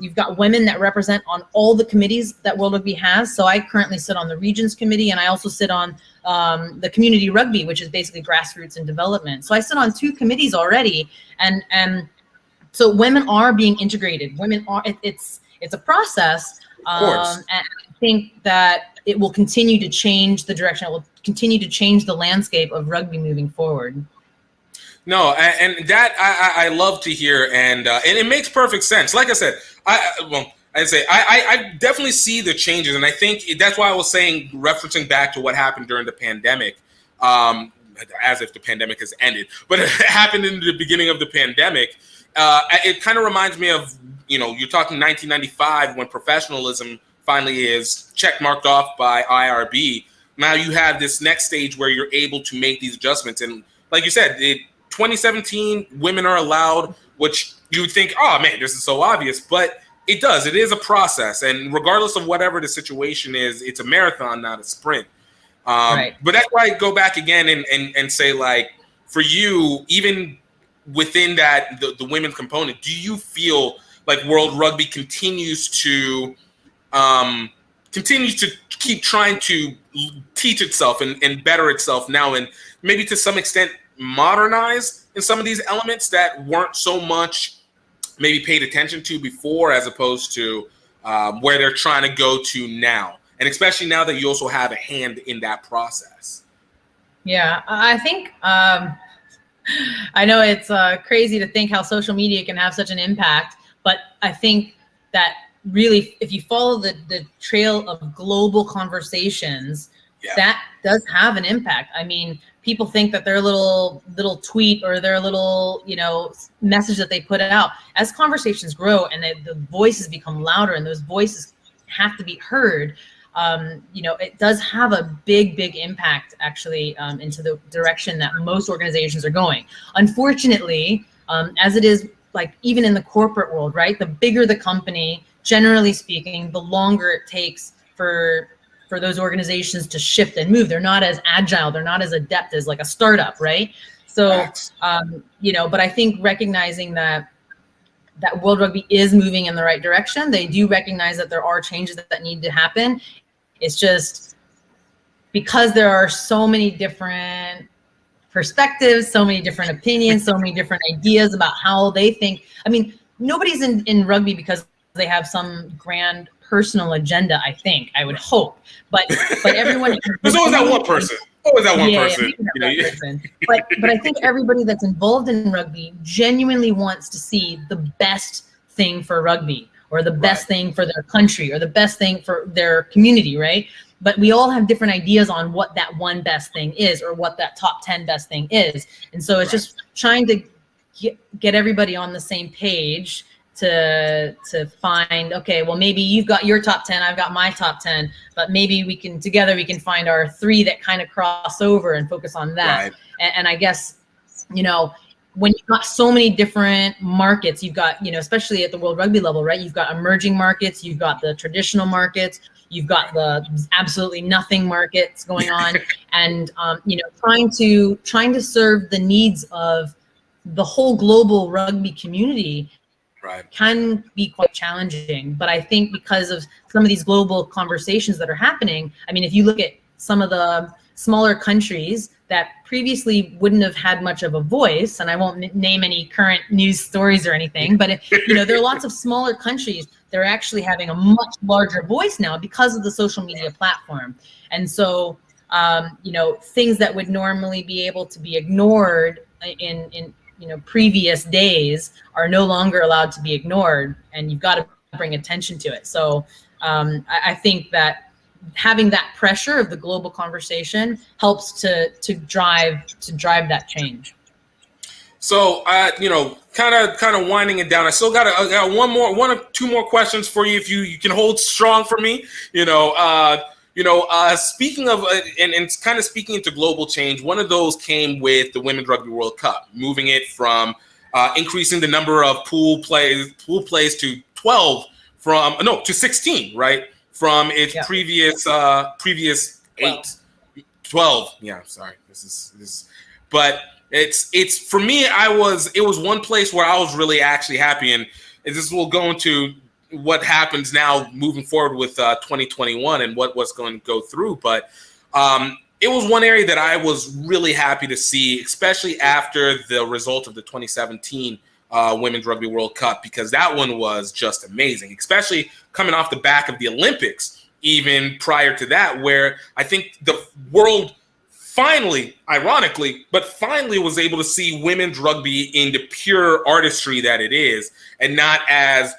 You've got women that represent on all the committees that World Rugby has. So I currently sit on the Regions Committee, and I also sit on the Community Rugby, which is basically grassroots and development. So I sit on 2 committees already, and so women are being integrated. Women are, it's a process, And I think that it will continue to change the direction. It will continue to change the landscape of rugby moving forward. No, and that I love to hear, and it makes perfect sense. Like I said, I definitely see the changes, and I think that's why I was saying, referencing back to what happened during the pandemic, as if the pandemic has ended, but it happened in the beginning of the pandemic. It kind of reminds me of, you're talking 1995 when professionalism finally is checkmarked off by IRB. Now you have this next stage where you're able to make these adjustments, and like you said, 2017, women are allowed, which you would think, oh man, this is so obvious, but it does. It is a process, and regardless of whatever the situation is, it's a marathon, not a sprint. Right. But that's why I go back again and say, like, for you, even within that, the women's component, do you feel like World Rugby continues to keep trying to teach itself and better itself now, and maybe to some extent modernize in some of these elements that weren't so much maybe paid attention to before, as opposed to where they're trying to go to now, and especially now that you also have a hand in that process? Yeah, I think I know it's crazy to think how social media can have such an impact, but I think that really, if you follow the trail of global conversations, that does have an impact. I mean, people think that their little tweet or their little, message that they put out, as conversations grow and the voices become louder and those voices have to be heard, it does have a big impact actually into the direction that most organizations are going. Unfortunately, as it is, like, even in the corporate world, right? The bigger the company, generally speaking, the longer it takes for those organizations to shift and move. They're not as agile. They're not as adept as like a startup, right? So, but I think recognizing that World Rugby is moving in the right direction, they do recognize that there are changes that need to happen. It's just because there are so many different perspectives, so many different opinions, so many different ideas about how they think. I mean, nobody's in rugby because they have some grand personal agenda, I would hope, but everyone. There's always that one person. Always that one person. But I think everybody that's involved in rugby genuinely wants to see the best thing for rugby, or the best thing for their country, or the best thing for their community, right? But we all have different ideas on what that one best thing is, or what that top 10 best thing is, and so it's just trying to get everybody on the same page to find, okay, well, maybe you've got your top 10, I've got my top 10, but maybe we can find our 3 that kind of cross over and focus on that. Right. And I guess, when you've got so many different markets, you've got, especially at the World Rugby level, right? You've got emerging markets, you've got the traditional markets, you've got the absolutely nothing markets going on, and trying to serve the needs of the whole global rugby community can be quite challenging. But I think because of some of these global conversations that are happening, I mean, if you look at some of the smaller countries that previously wouldn't have had much of a voice, and I won't name any current news stories or anything, but there are lots of smaller countries that are actually having a much larger voice now because of the social media platform. And so, things that would normally be able to be ignored in previous days are no longer allowed to be ignored, and you've got to bring attention to it. So I think that having that pressure of the global conversation helps to drive that change. So kind of winding it down, I still got one or two more questions for you, if you can hold strong for me. Speaking of, and kind of speaking into global change, one of those came with the Women's Rugby World Cup, moving it from increasing the number of pool plays to 12 to 16, right? From its previous 12. Yeah, sorry. This is, but it's for me, it was one place where I was really actually happy, and this will go into what happens now moving forward with 2021 and what's going to go through. But it was one area that I was really happy to see, especially after the result of the 2017 Women's Rugby World Cup, because that one was just amazing, especially coming off the back of the Olympics, even prior to that, where I think the world finally, ironically, but finally was able to see women's rugby in the pure artistry that it is, and not as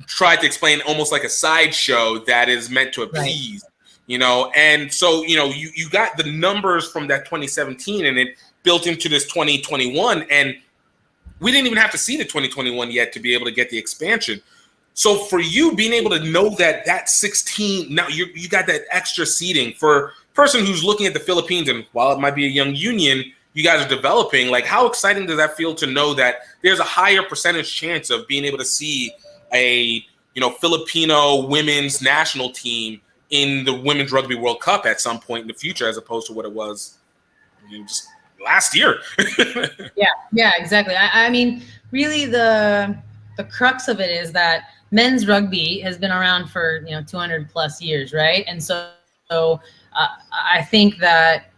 tried to explain almost like a sideshow that is meant to appease, you know. And so, you know, you got the numbers from that 2017 and it built into this 2021, and we didn't even have to see the 2021 yet to be able to get the expansion. So for you being able to know that 16, now you got that extra seating for a person who's looking at the Philippines, and while it might be a young union, you guys are developing, like how exciting does that feel to know that there's a higher percentage chance of being able to see a, you know, Filipino women's national team in the Women's Rugby World Cup at some point in the future, as opposed to what it was, you know, just last year. Yeah, exactly. I mean, really the crux of it is that men's rugby has been around for, 200 plus years, right? And so I think that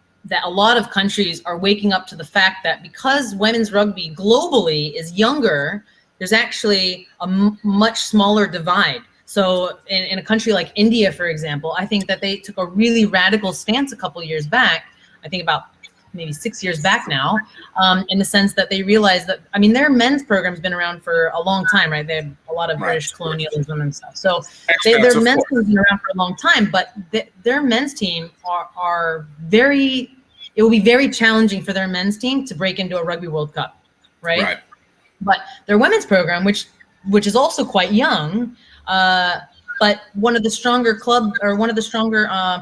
a lot of countries are waking up to the fact that because women's rugby globally is younger, there's actually a much smaller divide. So in a country like India, for example, I think that they took a really radical stance a couple years back, I think about maybe 6 years back now, in the sense that they realized that, I mean, their men's program's been around for a long time, right? They have a lot of British colonialism and stuff. So their men's team's been around for a long time, but their men's team are very, it will be very challenging for their men's team to break into a Rugby World Cup, right? But their women's program, which is also quite young, but one of the stronger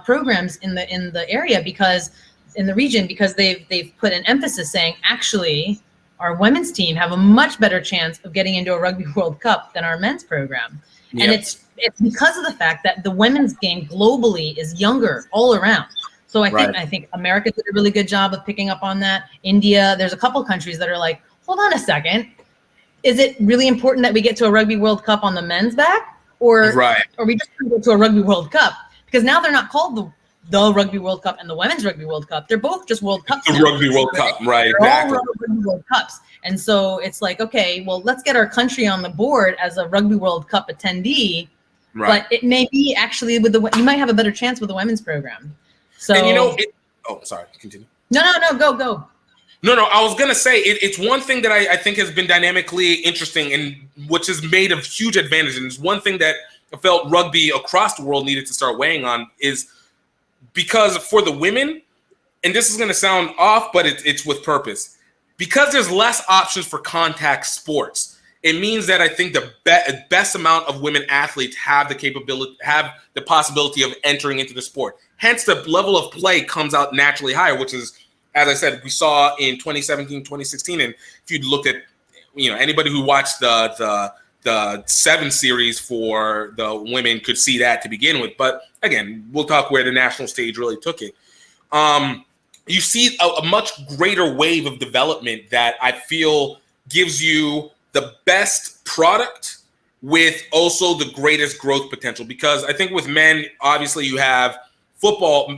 programs in the area, because in the region, because they've put an emphasis saying, actually, our women's team have a much better chance of getting into a Rugby World Cup than our men's program. Yep. And it's because of the fact that the women's game globally is younger all around. So I think America did a really good job of picking up on that. India, there's a couple countries that are like, hold on a second, is it really important that we get to a Rugby World Cup on the men's back, or are we just going to go to a Rugby World Cup? Because now they're not called the Rugby World Cup and the Women's Rugby World Cup. They're both just World Cups. The Rugby World Cup, right? Exactly. All Rugby World Cups. And so it's like, okay, well, let's get our country on the board as a Rugby World Cup attendee. Right. But it may be actually you might have a better chance with the women's program. So, and sorry, continue. No, go. No, I was gonna say it's one thing that I think has been dynamically interesting and which has made a huge advantage. And it's one thing that I felt rugby across the world needed to start weighing on, is because for the women, and this is going to sound off, but it's with purpose, because there's less options for contact sports. It means that I think the best amount of women athletes have the possibility of entering into the sport. Hence, the level of play comes out naturally higher, which is, as I said, we saw in 2017, 2016. And if you looked at, anybody who watched the 7 series for the women could see that to begin with. But again, we'll talk where the national stage really took it. You see a much greater wave of development that I feel gives you the best product with also the greatest growth potential. Because I think with men, obviously you have football.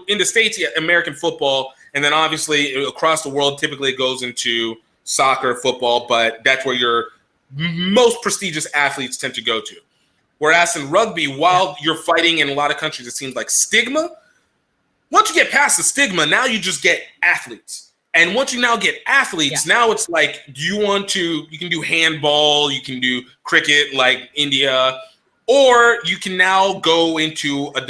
In the States, American football, and then obviously across the world, typically it goes into soccer, football, but that's where your most prestigious athletes tend to go to. Whereas in rugby, while you're fighting in a lot of countries, it seems like stigma. Once you get past the stigma, now you just get athletes. And once you now get athletes, now it's like, you can do handball, you can do cricket like India, or you can now go into a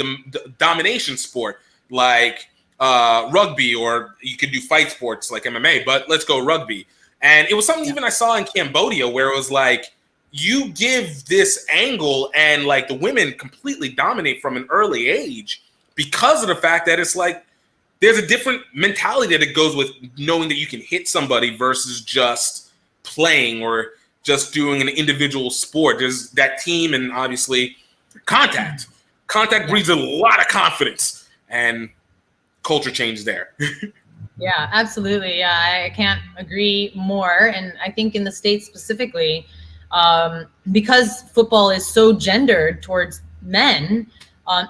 domination sport like rugby, or you could do fight sports like MMA, but let's go rugby. And it was something even I saw in Cambodia where it was like, you give this angle and like the women completely dominate from an early age because of the fact that it's like, there's a different mentality that it goes with knowing that you can hit somebody versus just playing or just doing an individual sport. There's that team and obviously contact. Contact breeds a lot of confidence and culture change there. Yeah, absolutely. Yeah, I can't agree more. And I think in the States specifically, because football is so gendered towards men,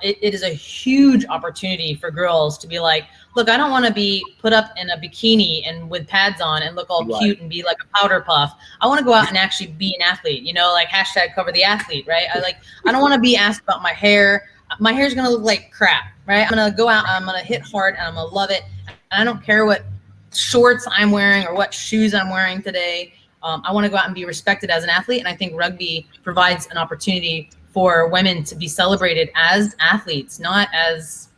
it is a huge opportunity for girls to be like, look, I don't want to be put up in a bikini and with pads on and look all cute and be like a powder puff. I want to go out and actually be an athlete, you know, like hashtag cover the athlete, right? I don't want to be asked about my hair. My hair's going to look like crap, right? I'm going to go out, I'm going to hit hard, and I'm going to love it. And I don't care what shorts I'm wearing or what shoes I'm wearing today. I want to go out and be respected as an athlete. And I think rugby provides an opportunity for women to be celebrated as athletes, not as,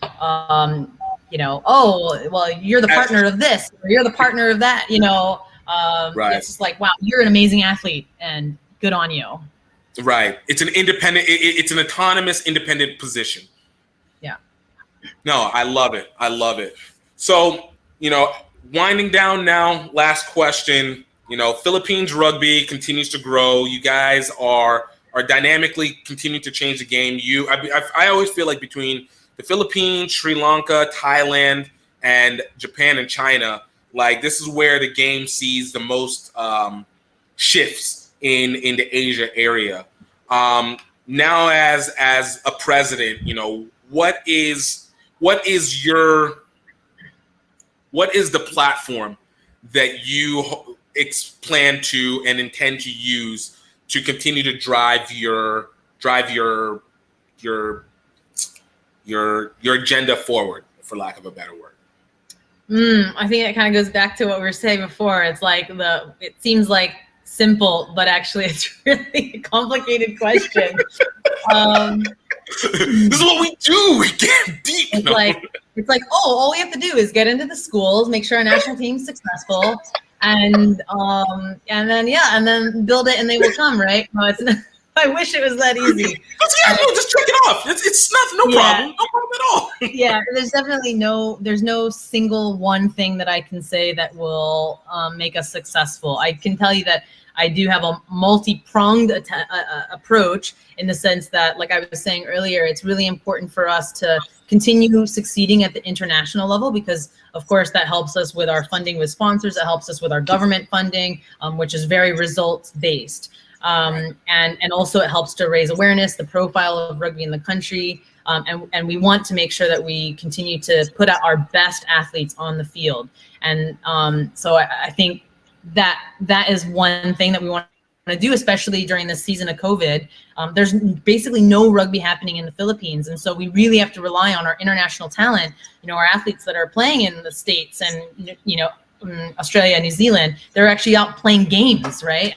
you know, oh, well, you're the partner of this, or you're the partner of that, you know. It's just like, wow, you're an amazing athlete and good on you. Right. It's an independent, it's an autonomous, independent position. Yeah. No, I love it. I love it. So, you know, winding down now, last question. You know, Philippines rugby continues to grow. You guys are dynamically continuing to change the game. I always feel like between the Philippines, Sri Lanka, Thailand, and Japan and China, like this is where the game sees the most shifts in the Asia area. Now, as a president, you know, what is the platform that you plan to and intend to use to continue to drive your agenda forward, for lack of a better word? I think it kind of goes back to what we were saying before. It's like it seems like simple, but actually it's really a complicated question. This is what we do. We get deep. It's like, oh, all we have to do is get into the schools, make sure our national team's successful, and then build it, and they will come, right? No, it's not. I wish it was that easy. Just check it off. It's nothing, no problem at all. Yeah, there's no single one thing that I can say that will make us successful. I can tell you that I do have a multi-pronged approach, in the sense that, like I was saying earlier, it's really important for us to continue succeeding at the international level, because of course that helps us with our funding with sponsors, it helps us with our government funding, which is very results based. And also it helps to raise awareness, the profile of rugby in the country. And we want to make sure that we continue to put out our best athletes on the field. And so I think that is one thing that we want to do, especially during this season of COVID. There's basically no rugby happening in the Philippines. And so we really have to rely on our international talent, you know, our athletes that are playing in the States and, you know, Australia, New Zealand. They're actually out playing games, right?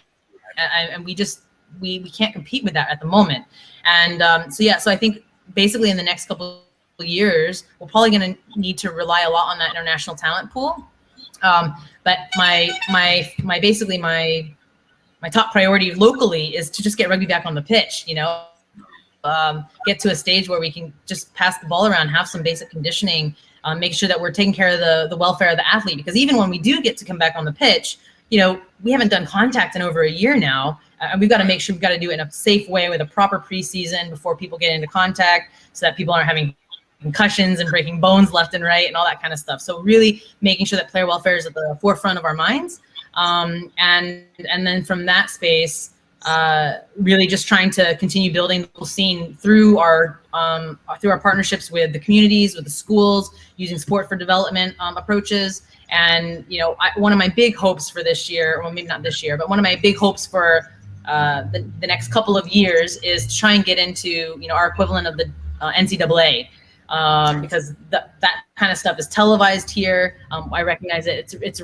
And we can't compete with that at the moment. And so I think basically in the next couple of years, we're probably going to need to rely a lot on that international talent pool. But my top priority locally is to just get rugby back on the pitch, you know, get to a stage where we can just pass the ball around, have some basic conditioning, make sure that we're taking care of the welfare of the athlete. Because even when we do get to come back on the pitch, you know, we haven't done contact in over a year now. We've got to make sure we've got to do it in a safe way with a proper preseason before people get into contact, so that people aren't having concussions and breaking bones left and right and all that kind of stuff. So really making sure that player welfare is at the forefront of our minds. And then from that space, really just trying to continue building the whole scene through our partnerships with the communities, with the schools, using sport for development approaches. And, you know, one of my big hopes for this year, well, maybe not this year, but one of my big hopes for the next couple of years is to try and get into, you know, our equivalent of the NCAA, because that kind of stuff is televised here. I recognize it. It's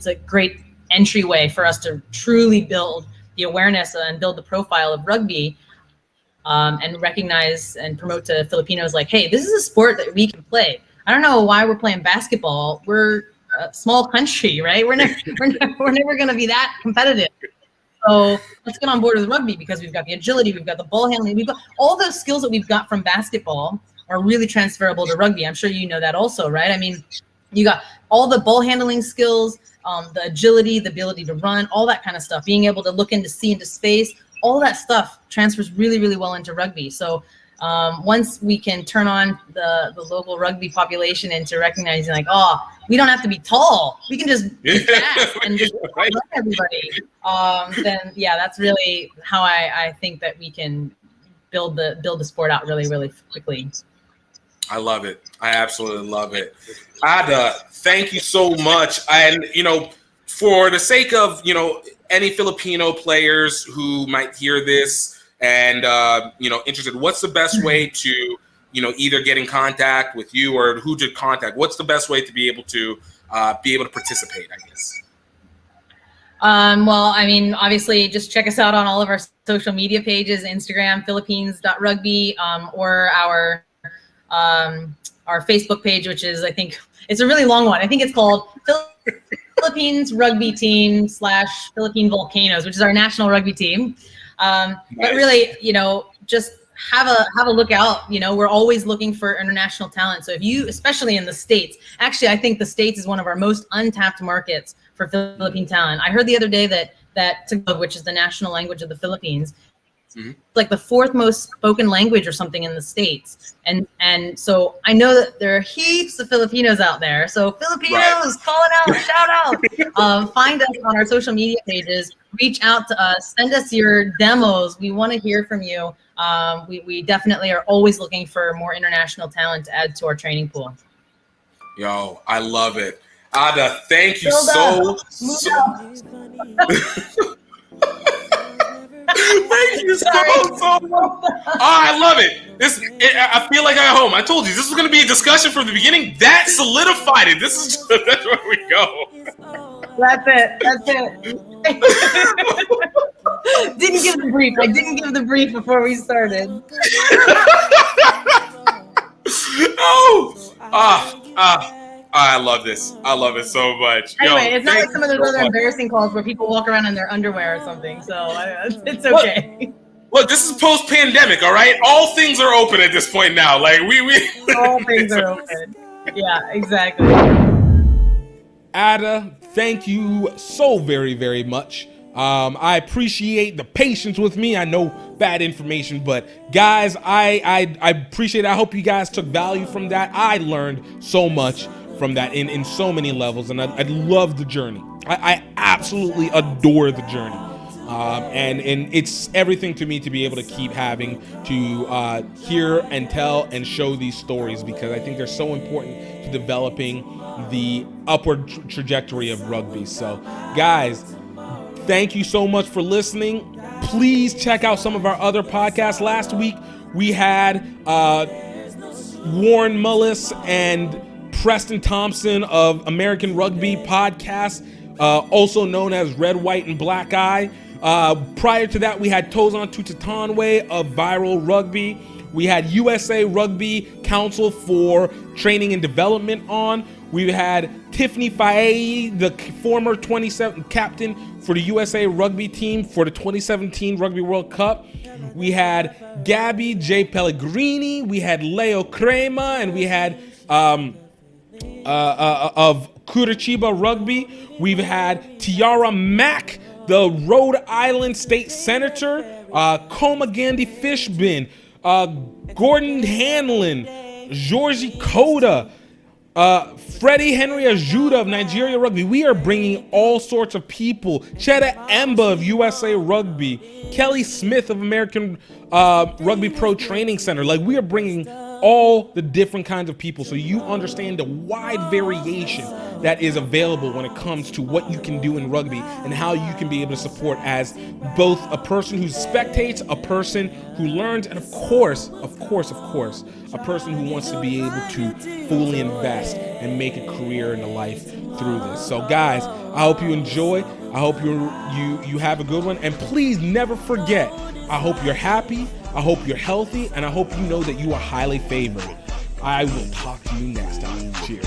a great entryway for us to truly build the awareness and build the profile of rugby, and recognize and promote to Filipinos like, hey, this is a sport that we can play. I don't know why we're playing basketball. We're a small country, right? We're never going to be that competitive. So let's get on board with rugby, because we've got the agility, we've got the ball handling, we've got all those skills that we've got from basketball are really transferable to rugby. I'm sure you know that also, right? I mean, you got all the ball handling skills, the agility, the ability to run, all that kind of stuff, being able to look see into space, all that stuff transfers really, really well into rugby. So once we can turn on the local rugby population into recognizing like, oh, we don't have to be tall, we can just be fast and just run everybody, then yeah, that's really how I think that we can build the sport out really, really quickly. I love it. I absolutely love it. Ada, thank you so much. And, for the sake of, any Filipino players who might hear this and, interested, what's the best way to, either get in contact with you or who to contact? What's the best way to be able to participate, I guess? Well, I mean, obviously, just check us out on all of our social media pages, Instagram, Philippines.rugby, or our Facebook page, which is, I think, it's a really long one. I think it's called Philippines Rugby Team / Philippine Volcanoes, which is our national rugby team. But really, just have a look out. We're always looking for international talent. So if you, especially in the States, actually, I think the States is one of our most untapped markets for Philippine talent. I heard the other day that Tagalog, which is the national language of the Philippines, like the 4th most spoken language or something in the States. And so I know that there are heaps of Filipinos out there. So Filipinos, call it out, shout out. Find us on our social media pages, reach out to us, send us your demos. We want to hear from you. We definitely are always looking for more international talent to add to our training pool. Yo, I love it. Ada, thank you so Thank you so much. Oh, I love it. I feel like I'm at home. I told you this was going to be a discussion from the beginning. That solidified it. That's where we go. That's it. Didn't give the brief. I didn't give the brief before we started. I love this. I love it so much. Anyway, it's not like some of those other embarrassing calls where people walk around in their underwear or something. So it's okay. Look, this is post-pandemic, all right? All things are open at this point now. Like we all things are open. Yeah, exactly. Ada, thank you so very, very much. I appreciate the patience with me. I know bad information, but guys, I appreciate it. I hope you guys took value from that. I learned so much from that in so many levels, and I love the journey. I absolutely adore the journey. And it's everything to me to be able to keep having to hear and tell and show these stories, because I think they're so important to developing the upward trajectory of rugby. So guys, thank you so much for listening. Please check out some of our other podcasts. Last week we had Warren Mullis and Preston Thompson of American Rugby Podcast, also known as Red, White, and Black Eye. Prior to that, we had Tozan Tutatanwe of Viral Rugby. We had USA Rugby Council for Training and Development on. We had Tiffany Faye, the former 27 captain for the USA Rugby team for the 2017 Rugby World Cup. We had Gabby J. Pellegrini. We had Leo Crema, and we had of Curitiba Rugby. We've had Tiara Mack, the Rhode Island State Senator, Koma Gandhi Fishbin, Gordon Hanlon, Georgie Koda, Freddie Henry Ajuda of Nigeria Rugby. We are bringing all sorts of people. Cheta Emba of USA Rugby, Kelly Smith of American Rugby Pro Training Center. Like, we are bringing all the different kinds of people so you understand the wide variation that is available when it comes to what you can do in rugby and how you can be able to support as both a person who spectates, a person who learns, and of course, a person who wants to be able to fully invest and make a career and a life through this. So guys, I hope you enjoy. I hope you have a good one, and please never forget, I hope you're happy, I hope you're healthy, and I hope you know that you are highly favored. I will talk to you next time. Cheers.